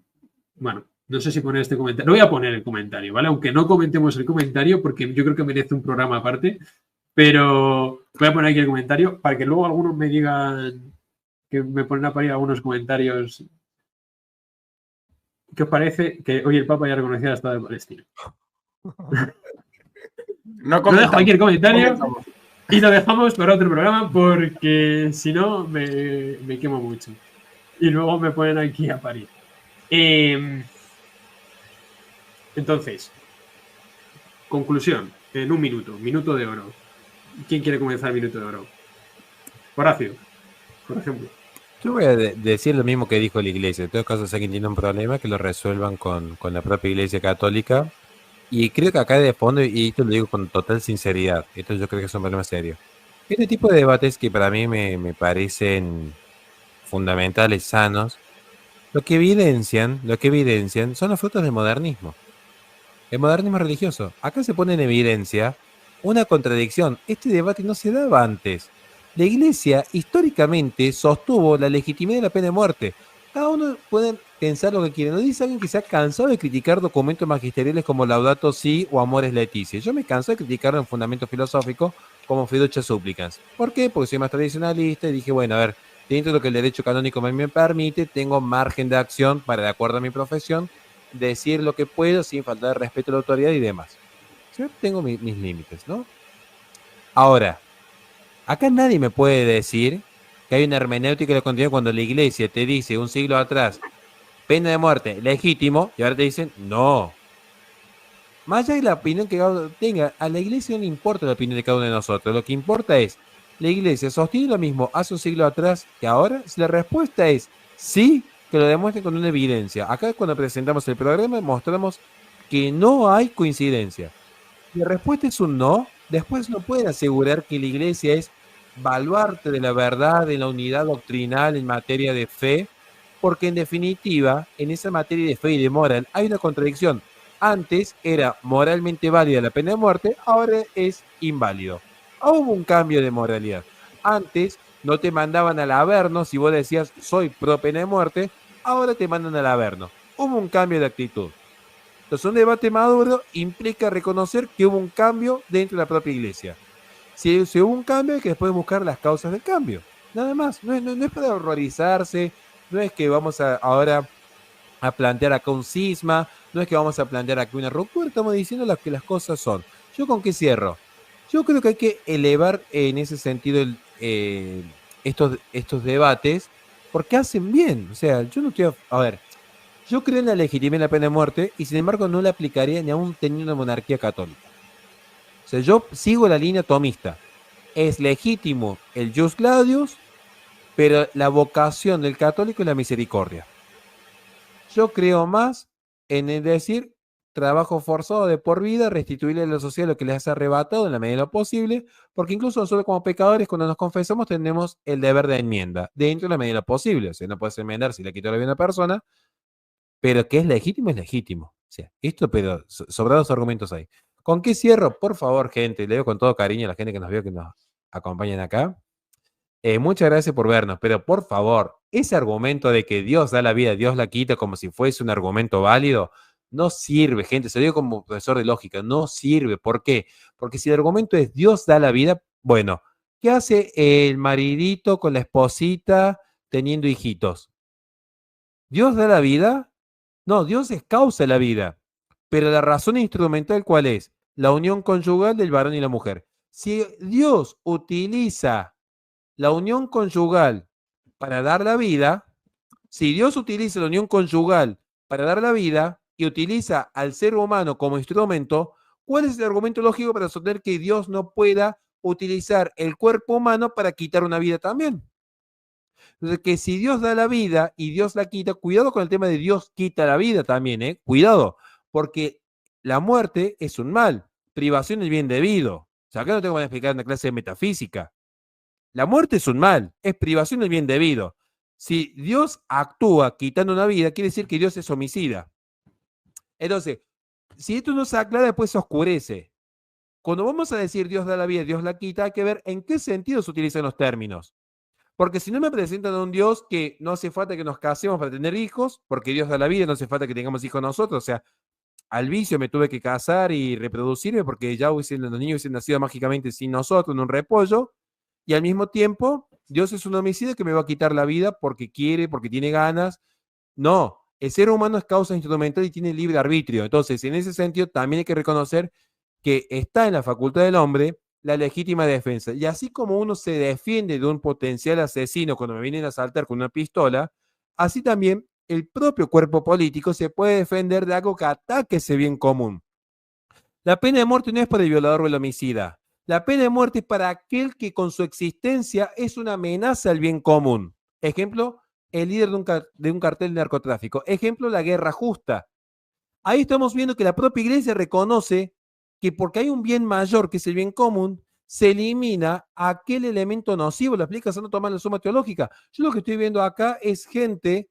Bueno, No sé si poner este comentario. No voy a poner el comentario, ¿vale? Aunque no comentemos el comentario, porque yo creo que merece un programa aparte. Pero voy a poner aquí el comentario para que luego algunos me digan, que me ponen a parir algunos comentarios. ¿Qué os parece que hoy el Papa ya reconocía el Estado de Palestina? No Lo dejo aquí el comentario comentamos. y lo dejamos para otro programa porque si no me quemo mucho. Y luego me ponen aquí a parir. Entonces, conclusión, en un minuto de oro. ¿Quién quiere comenzar el minuto de oro? Horacio, por ejemplo. Yo voy a decir lo mismo que dijo la iglesia. En todo caso, si alguien tiene un problema, que lo resuelvan con la propia iglesia católica. Y creo que acá de fondo, y esto lo digo con total sinceridad, esto yo creo que es un problema serio. Este tipo de debates que para mí me parecen fundamentales, sanos, lo que evidencian son los frutos del modernismo. El modernismo religioso. Acá se pone en evidencia una contradicción. Este debate no se daba antes. La iglesia históricamente sostuvo la legitimidad de la pena de muerte. Cada uno puede pensar lo que quiere. No dice alguien que se ha cansado de criticar documentos magisteriales como Laudato Si o Amores Laetitia. Yo me canso de criticarlo en fundamento filosófico como Fiducia Supplicans. ¿Por qué? Porque soy más tradicionalista y dije, bueno, a ver, dentro de lo que el derecho canónico me permite, tengo margen de acción para, de acuerdo a mi profesión, decir lo que puedo sin faltar de respeto a la autoridad y demás. Yo tengo mis límites, ¿no? Ahora, acá nadie me puede decir que hay una hermenéutica de contenido cuando la iglesia te dice un siglo atrás, pena de muerte, legítimo, y ahora te dicen, no. Más allá de la opinión que cada uno tenga, a la iglesia no le importa la opinión de cada uno de nosotros. Lo que importa es, ¿la iglesia sostiene lo mismo hace un siglo atrás que ahora? Si la respuesta es sí, que lo demuestren con una evidencia. Acá cuando presentamos el programa mostramos que no hay coincidencia. Si la respuesta es un no, después no pueden asegurar que la iglesia es baluarte de la verdad, de la unidad doctrinal en materia de fe, porque en definitiva, en esa materia de fe y de moral hay una contradicción. Antes era moralmente válida la pena de muerte, ahora es inválido. Hubo un cambio de moralidad. Antes no te mandaban al averno si vos decías soy pro pena de muerte, ahora te mandan al averno. Hubo un cambio de actitud. Entonces, un debate maduro implica reconocer que hubo un cambio dentro de la propia iglesia. Si hubo un cambio, hay que después buscar las causas del cambio. Nada más. No es para horrorizarse, no es que vamos ahora a plantear acá un cisma, no es que vamos a plantear aquí una ruptura, estamos diciendo lo que las cosas son. ¿Yo con qué cierro? Yo creo que hay que elevar en ese sentido estos debates porque hacen bien. O sea, yo no estoy a ver, yo creo en la legitimidad de la pena de muerte y sin embargo no la aplicaría ni aún teniendo una monarquía católica. O sea, yo sigo la línea tomista. Es legítimo el jus gladius, pero la vocación del católico es la misericordia. Yo creo más en el decir trabajo forzado de por vida, restituirle a la sociedad lo que les ha arrebatado en la medida de lo posible, porque incluso nosotros como pecadores, cuando nos confesamos, tenemos el deber de enmienda, dentro de la medida de lo posible. O sea, no puedes enmendar si le quitó la vida a una persona, pero que es legítimo, es legítimo. O sea, esto, pero sobrados argumentos hay. ¿Con qué cierro? Por favor, gente, le digo con todo cariño a la gente que nos vio, que nos acompañan acá. Muchas gracias por vernos, pero por favor, ese argumento de que Dios da la vida, Dios la quita como si fuese un argumento válido, no sirve, gente. Se lo digo como profesor de lógica, no sirve. ¿Por qué? Porque si el argumento es Dios da la vida, bueno, ¿qué hace el maridito con la esposita teniendo hijitos? ¿Dios da la vida? No, Dios es causa de la vida. Pero la razón instrumental, ¿cuál es? La unión conyugal del varón y la mujer. Si Dios utiliza la unión conyugal para dar la vida, si Dios utiliza la unión conyugal para dar la vida y utiliza al ser humano como instrumento, ¿cuál es el argumento lógico para sostener que Dios no pueda utilizar el cuerpo humano para quitar una vida también? Entonces, que si Dios da la vida y Dios la quita, cuidado con el tema de Dios quita la vida también, cuidado, porque la muerte es un mal, privación del bien debido. O sea, acá no tengo que explicar una clase de metafísica. La muerte es un mal, es privación del bien debido. Si Dios actúa quitando una vida, quiere decir que Dios es homicida. Entonces, si esto no se aclara, después se oscurece. Cuando vamos a decir Dios da la vida, Dios la quita, hay que ver en qué sentido se utilizan los términos. Porque si no me presentan a un Dios que no hace falta que nos casemos para tener hijos, porque Dios da la vida, no hace falta que tengamos hijos nosotros, o sea, al vicio me tuve que casar y reproducirme porque ya los niños hubiesen nacido mágicamente sin nosotros, en un repollo, y al mismo tiempo, Dios es un homicida que me va a quitar la vida porque quiere, porque tiene ganas. No, el ser humano es causa instrumental y tiene libre arbitrio. Entonces, en ese sentido, también hay que reconocer que está en la facultad del hombre la legítima defensa. Y así como uno se defiende de un potencial asesino cuando me vienen a asaltar con una pistola, así también el propio cuerpo político se puede defender de algo que ataque ese bien común. La pena de muerte no es para el violador o el homicida. La pena de muerte es para aquel que con su existencia es una amenaza al bien común. Ejemplo, el líder de un cartel de narcotráfico. Ejemplo, la guerra justa. Ahí estamos viendo que la propia iglesia reconoce que porque hay un bien mayor que es el bien común, se elimina aquel elemento nocivo. Lo explica Santo Tomás en la Suma Teológica. Yo lo que estoy viendo acá es gente,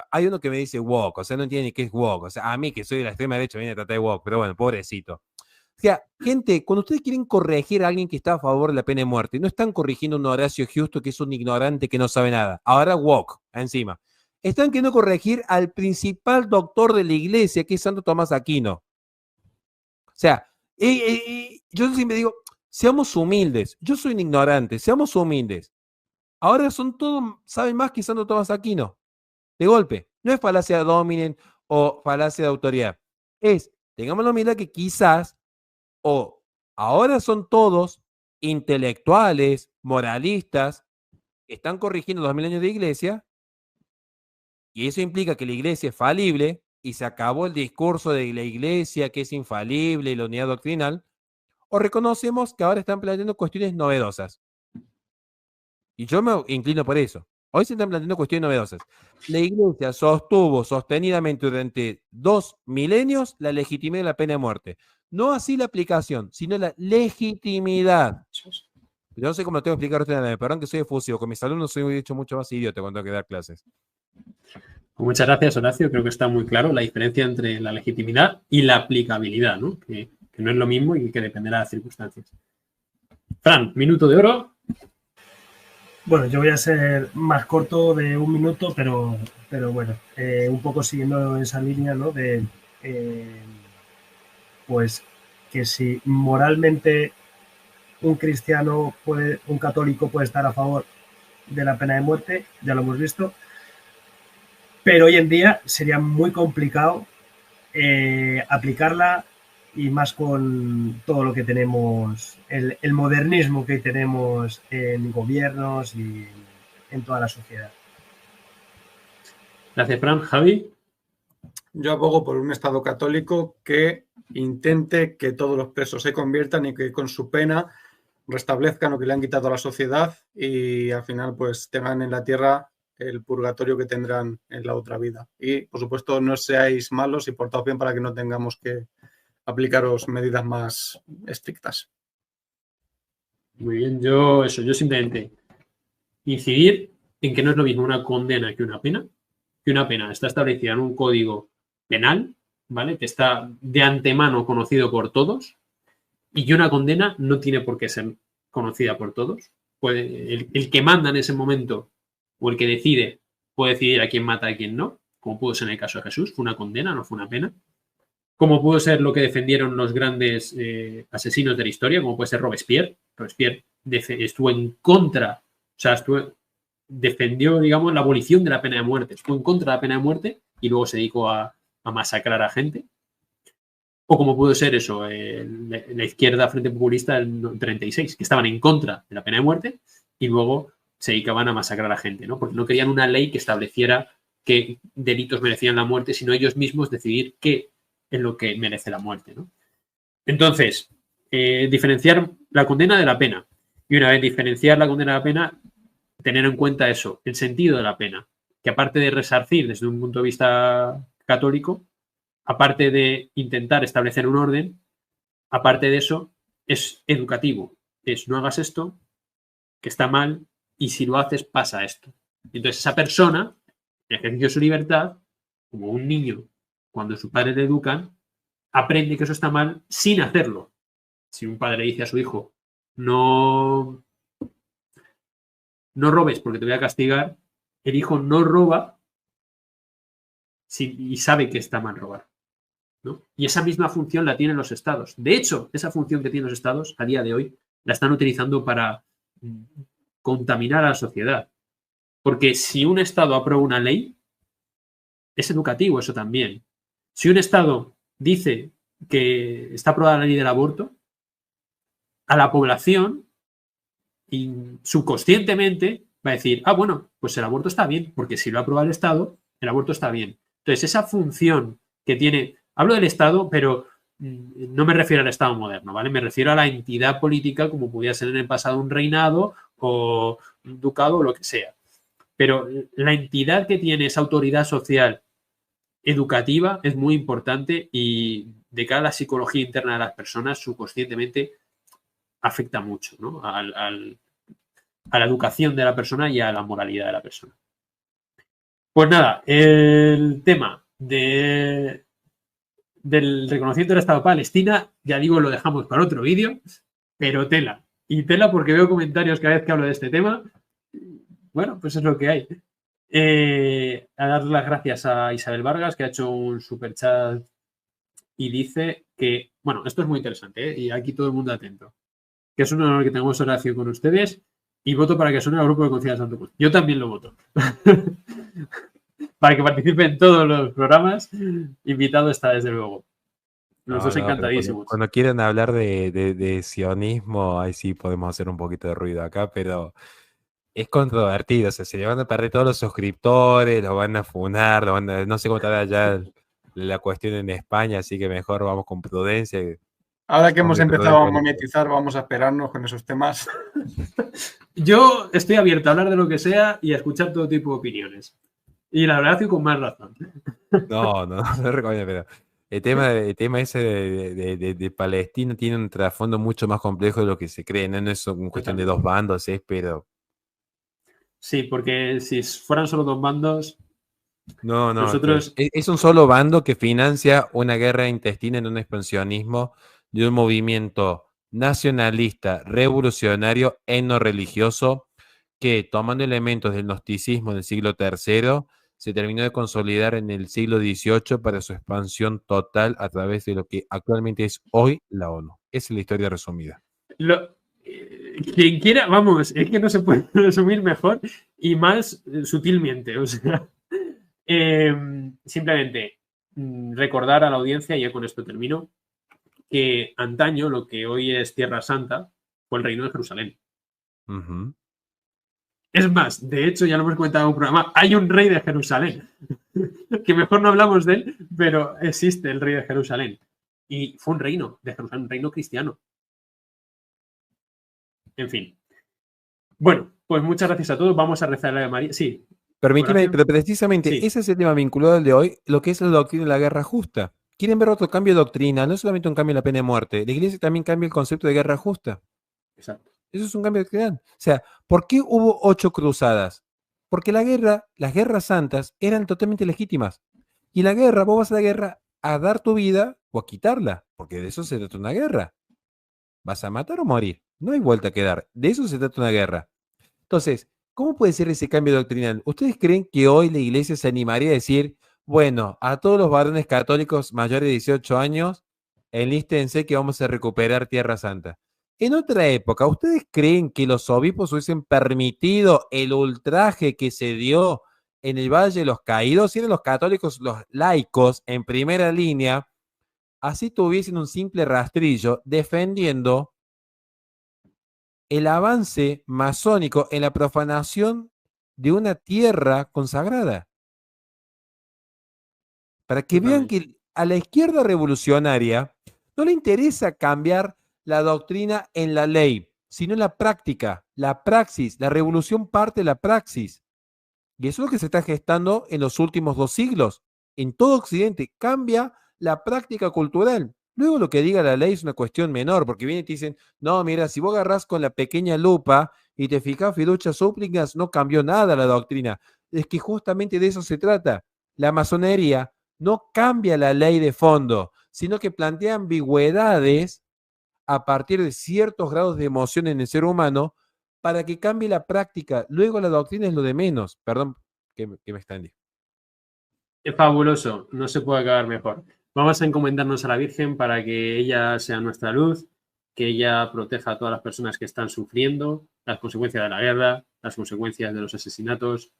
hay uno que me dice woke, o sea, no entiende ni qué es woke. O sea, a mí que soy de la extrema derecha me viene a tratar de woke, pero bueno, pobrecito. O sea, gente, cuando ustedes quieren corregir a alguien que está a favor de la pena de muerte, no están corrigiendo a un Horacio Justo que es un ignorante que no sabe nada. Ahora woke, encima. Están queriendo corregir al principal doctor de la iglesia, que es Santo Tomás Aquino. O sea, yo siempre digo, seamos humildes. Yo soy un ignorante, seamos humildes. Ahora son todos, saben más que Santo Tomás Aquino. De golpe. No es falacia de dominen o falacia de autoridad. Es, tengamos la humildad que quizás, o ahora son todos intelectuales, moralistas, que están corrigiendo los 2000 años de iglesia, y eso implica que la iglesia es falible, y se acabó el discurso de la iglesia que es infalible y la unidad doctrinal, o reconocemos que ahora están planteando cuestiones novedosas. Y yo me inclino por eso. Hoy se están planteando cuestiones novedosas. La iglesia sostuvo sostenidamente durante 2 milenios la legitimidad de la pena de muerte. No así la aplicación, sino la legitimidad. Yo no sé cómo lo tengo que explicar a usted, perdón que soy efusivo. Con mis alumnos soy hecho mucho más idiota cuando tengo que dar clases. Muchas gracias, Horacio. Creo que está muy claro la diferencia entre la legitimidad y la aplicabilidad, ¿no? Que no es lo mismo y que dependerá de las circunstancias. Fran, minuto de oro. Bueno, yo voy a ser más corto de 1 minuto, pero bueno, un poco siguiendo esa línea, ¿no? De, pues, que si moralmente un cristiano un católico puede estar a favor de la pena de muerte, ya lo hemos visto, pero hoy en día sería muy complicado aplicarla, y más con todo lo que tenemos, el modernismo que tenemos en gobiernos y en toda la sociedad. Gracias, Fran. Javi. Yo abogo por un Estado católico que intente que todos los presos se conviertan y que con su pena restablezcan lo que le han quitado a la sociedad y al final pues tengan en la tierra el purgatorio que tendrán en la otra vida. Y por supuesto no seáis malos y portaos bien para que no tengamos que aplicaros medidas más estrictas. Muy bien, yo simplemente incidir en que no es lo mismo una condena que una pena. Que una pena está establecida en un código penal, ¿vale? Que está de antemano conocido por todos, y que una condena no tiene por qué ser conocida por todos. El que manda en ese momento o el que decide puede decidir a quién mata y a quién no, como pudo ser en el caso de Jesús. Fue una condena, no fue una pena. Como pudo ser lo que defendieron los grandes asesinos de la historia, como puede ser Robespierre. Robespierre estuvo en contra, o sea, defendió, digamos, la abolición de la pena de muerte. Estuvo en contra de la pena de muerte y luego se dedicó a masacrar a gente. O como pudo ser eso, la izquierda Frente Populista del 36, que estaban en contra de la pena de muerte y luego se dedicaban a masacrar a gente, ¿no? Porque no querían una ley que estableciera qué delitos merecían la muerte, sino ellos mismos decidir qué es lo que merece la muerte, ¿no? Entonces, diferenciar la condena de la pena. Y una vez diferenciar la condena de la pena, tener en cuenta eso, el sentido de la pena, que aparte de resarcir desde un punto de vista católico, aparte de intentar establecer un orden, aparte de eso, es educativo. Es no hagas esto, que está mal, y si lo haces, pasa esto. Entonces, esa persona, en ejercicio de su libertad, como un niño, cuando sus padres le educan, aprende que eso está mal sin hacerlo. Si un padre dice a su hijo, no no robes porque te voy a castigar, el hijo no roba y sabe que está mal robar, ¿no? Y esa misma función la tienen los estados. De hecho, esa función que tienen los estados a día de hoy la están utilizando para contaminar a la sociedad. Porque si un estado aprueba una ley, es educativo eso también. Si un estado dice que está aprobada la ley del aborto, a la población y subconscientemente va a decir, ah, bueno, pues el aborto está bien, porque si lo aprueba el Estado, el aborto está bien. Entonces, esa función que tiene, hablo del Estado, pero no me refiero al Estado moderno, ¿vale? Me refiero a la entidad política como podía ser en el pasado un reinado o un ducado o lo que sea. Pero la entidad que tiene esa autoridad social educativa es muy importante y de cara a la psicología interna de las personas, subconscientemente afecta mucho, ¿no? a la educación de la persona y a la moralidad de la persona. Pues nada, el tema del reconocimiento del Estado de Palestina, ya digo, lo dejamos para otro vídeo, pero tela. Y tela porque veo comentarios cada vez que hablo de este tema. Bueno, pues es lo que hay. A dar las gracias a Isabel Vargas, que ha hecho un superchat y dice que, bueno, esto es muy interesante, ¿eh? Y aquí todo el mundo atento, que es un honor que tengamos relación con ustedes y voto para que suene al grupo de conciencia de Santo Cruz. Yo también lo voto. Para que participe en todos los programas, invitado está desde luego. Nosotros encantadísimos. Cuando quieran hablar de sionismo, ahí sí podemos hacer un poquito de ruido acá, pero es controvertido, o sea, se le van a perder todos los suscriptores, lo van a funar, no sé cómo estará ya la cuestión en España, así que mejor vamos con prudencia. Ahora que hemos empezado a monetizar, vamos a esperarnos con esos temas. Yo estoy abierto a hablar de lo que sea y a escuchar todo tipo de opiniones. Y la verdad que con más razón. No recomiendo, pero el tema ese de Palestina tiene un trasfondo mucho más complejo de lo que se cree, no es una cuestión de dos bandos, pero... Sí, porque si fueran solo dos bandos... No, nosotros... es un solo bando que financia una guerra intestina en un expansionismo de un movimiento nacionalista, revolucionario, etno-religioso, que tomando elementos del gnosticismo del siglo III, se terminó de consolidar en el siglo XVIII para su expansión total a través de lo que actualmente es hoy la ONU. Esa es la historia resumida. Quien quiera, vamos, es que no se puede resumir mejor y más sutilmente. O sea, simplemente recordar a la audiencia, y ya con esto termino, que antaño lo que hoy es Tierra Santa fue el reino de Jerusalén. Uh-huh. Es más, de hecho, ya lo hemos comentado en un programa, hay un rey de Jerusalén, que mejor no hablamos de él, pero existe el rey de Jerusalén. Y fue un reino de Jerusalén, un reino cristiano. En fin. Bueno, pues muchas gracias a todos. Vamos a rezar a la María. Sí. Permíteme, pero precisamente sí. Ese es el tema vinculado al de hoy, lo que es la doctrina de la guerra justa. Quieren ver otro cambio de doctrina, no solamente un cambio en la pena de muerte. La Iglesia también cambia el concepto de guerra justa. Exacto. Eso es un cambio doctrinal. O sea, ¿por qué hubo 8 cruzadas? Porque las guerras santas eran totalmente legítimas. Y la guerra, vos vas a la guerra a dar tu vida o a quitarla, porque de eso se trata una guerra. ¿Vas a matar o morir? No hay vuelta que dar. De eso se trata una guerra. Entonces, ¿cómo puede ser ese cambio doctrinal? ¿Ustedes creen que hoy la Iglesia se animaría a decir, bueno, a todos los varones católicos mayores de 18 años, enlístense que vamos a recuperar Tierra Santa? En otra época, ¿ustedes creen que los obispos hubiesen permitido el ultraje que se dio en el Valle de los Caídos? Si eran los católicos, los laicos, en primera línea, así tuviesen un simple rastrillo defendiendo el avance masónico en la profanación de una tierra consagrada. Para que vean que a la izquierda revolucionaria no le interesa cambiar la doctrina en la ley, sino en la práctica, la praxis. La revolución parte de la praxis. Y eso es lo que se está gestando en los últimos 2 siglos. En todo Occidente cambia la práctica cultural. Luego lo que diga la ley es una cuestión menor, porque vienen y te dicen, no, mira, si vos agarrás con la pequeña lupa y te fijas fiducias súplicas, no cambió nada la doctrina. Es que justamente de eso se trata. La masonería no cambia la ley de fondo, sino que plantea ambigüedades a partir de ciertos grados de emoción en el ser humano para que cambie la práctica. Luego la doctrina es lo de menos. Perdón que me extendí. Es fabuloso, no se puede acabar mejor. Vamos a encomendarnos a la Virgen para que ella sea nuestra luz, que ella proteja a todas las personas que están sufriendo las consecuencias de la guerra, las consecuencias de los asesinatos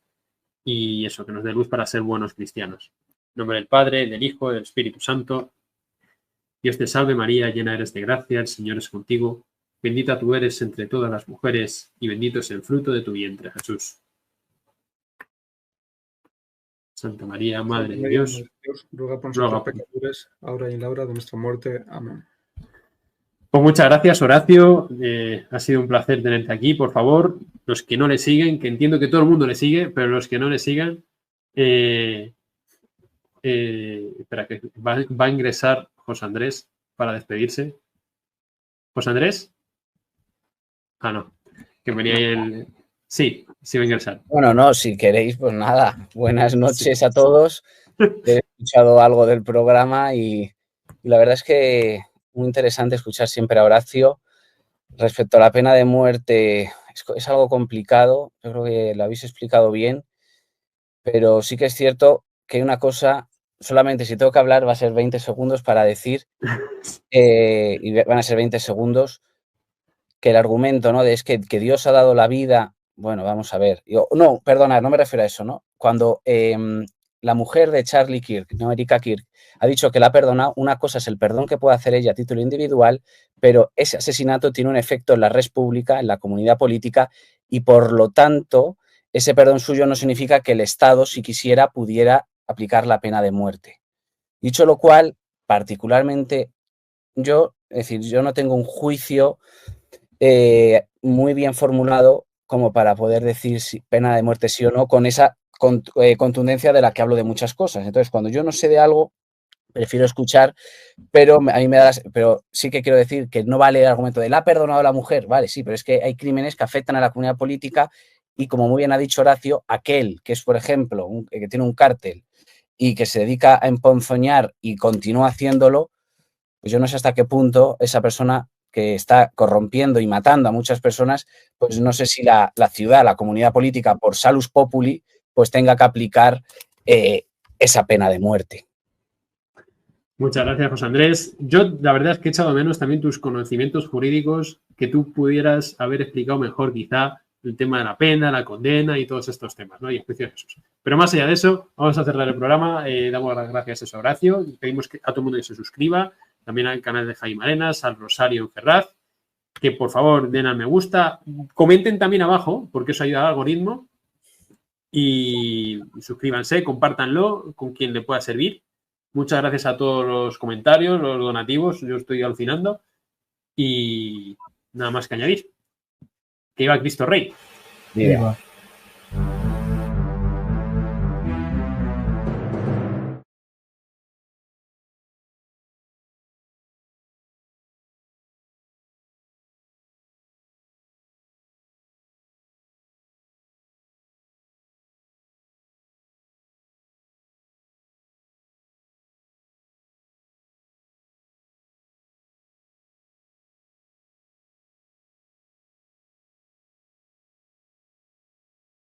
y eso, que nos dé luz para ser buenos cristianos. En nombre del Padre, del Hijo, del Espíritu Santo. Dios te salve María, llena eres de gracia, el Señor es contigo. Bendita tú eres entre todas las mujeres y bendito es el fruto de tu vientre, Jesús. Santa María, Madre de Dios, ruega por ruega nosotros por- pecadores, ahora y en la hora de nuestra muerte. Amén. Pues muchas gracias, Horacio. Ha sido un placer tenerte aquí. Por favor, los que no le siguen, que entiendo que todo el mundo le sigue, pero los que no le sigan, espera, que va a ingresar José Andrés para despedirse. ¿José Andrés? Ah, no. Que venía ahí el... Sí, va a ingresar. Bueno, no, si queréis, pues nada. Buenas noches a todos. He escuchado algo del programa y la verdad es que muy interesante escuchar siempre a Horacio. Respecto a la pena de muerte, es algo complicado. Yo creo que lo habéis explicado bien, pero sí que es cierto que hay una cosa, solamente si tengo que hablar va a ser 20 segundos para decir, y van a ser 20 segundos, que el argumento, ¿no? Es que Dios ha dado la vida. Bueno, vamos a ver. No, perdona, no me refiero a eso, ¿no? Cuando la mujer de Charlie Kirk, ¿no? Erika Kirk, ha dicho que la ha perdonado, una cosa es el perdón que puede hacer ella a título individual, pero ese asesinato tiene un efecto en la red pública, en la comunidad política, y por lo tanto, ese perdón suyo no significa que el Estado, si quisiera, pudiera aplicar la pena de muerte. Dicho lo cual, particularmente yo, es decir, yo no tengo un juicio muy bien formulado como para poder decir si pena de muerte sí o no, con esa contundencia de la que hablo de muchas cosas. Entonces, cuando yo no sé de algo, prefiero escuchar, pero a mí me da pero sí que quiero decir que no vale el argumento de la ha perdonado a la mujer, vale, sí, pero es que hay crímenes que afectan a la comunidad política y, como muy bien ha dicho Horacio, aquel que es, por ejemplo, que tiene un cártel y que se dedica a emponzoñar y continúa haciéndolo, pues yo no sé hasta qué punto esa persona que está corrompiendo y matando a muchas personas, pues no sé si la ciudad, la comunidad política, por salus populi, pues tenga que aplicar esa pena de muerte. Muchas gracias, José Andrés. Yo, la verdad es que he echado menos también tus conocimientos jurídicos, que tú pudieras haber explicado mejor quizá el tema de la pena, la condena y todos estos temas, ¿no? Y el juicio de Jesús. Pero más allá de eso, vamos a cerrar el programa. Damos las gracias a Horacio. Pedimos a todo el mundo que se suscriba, también al canal de Jaime Arenas, al Rosario en Ferraz, que por favor den al me gusta. Comenten también abajo, porque eso ayuda al algoritmo. Y suscríbanse, compártanlo con quien le pueda servir. Muchas gracias a todos los comentarios, los donativos. Yo estoy alucinando. Y nada más que añadir. Que iba Cristo Rey. Viva.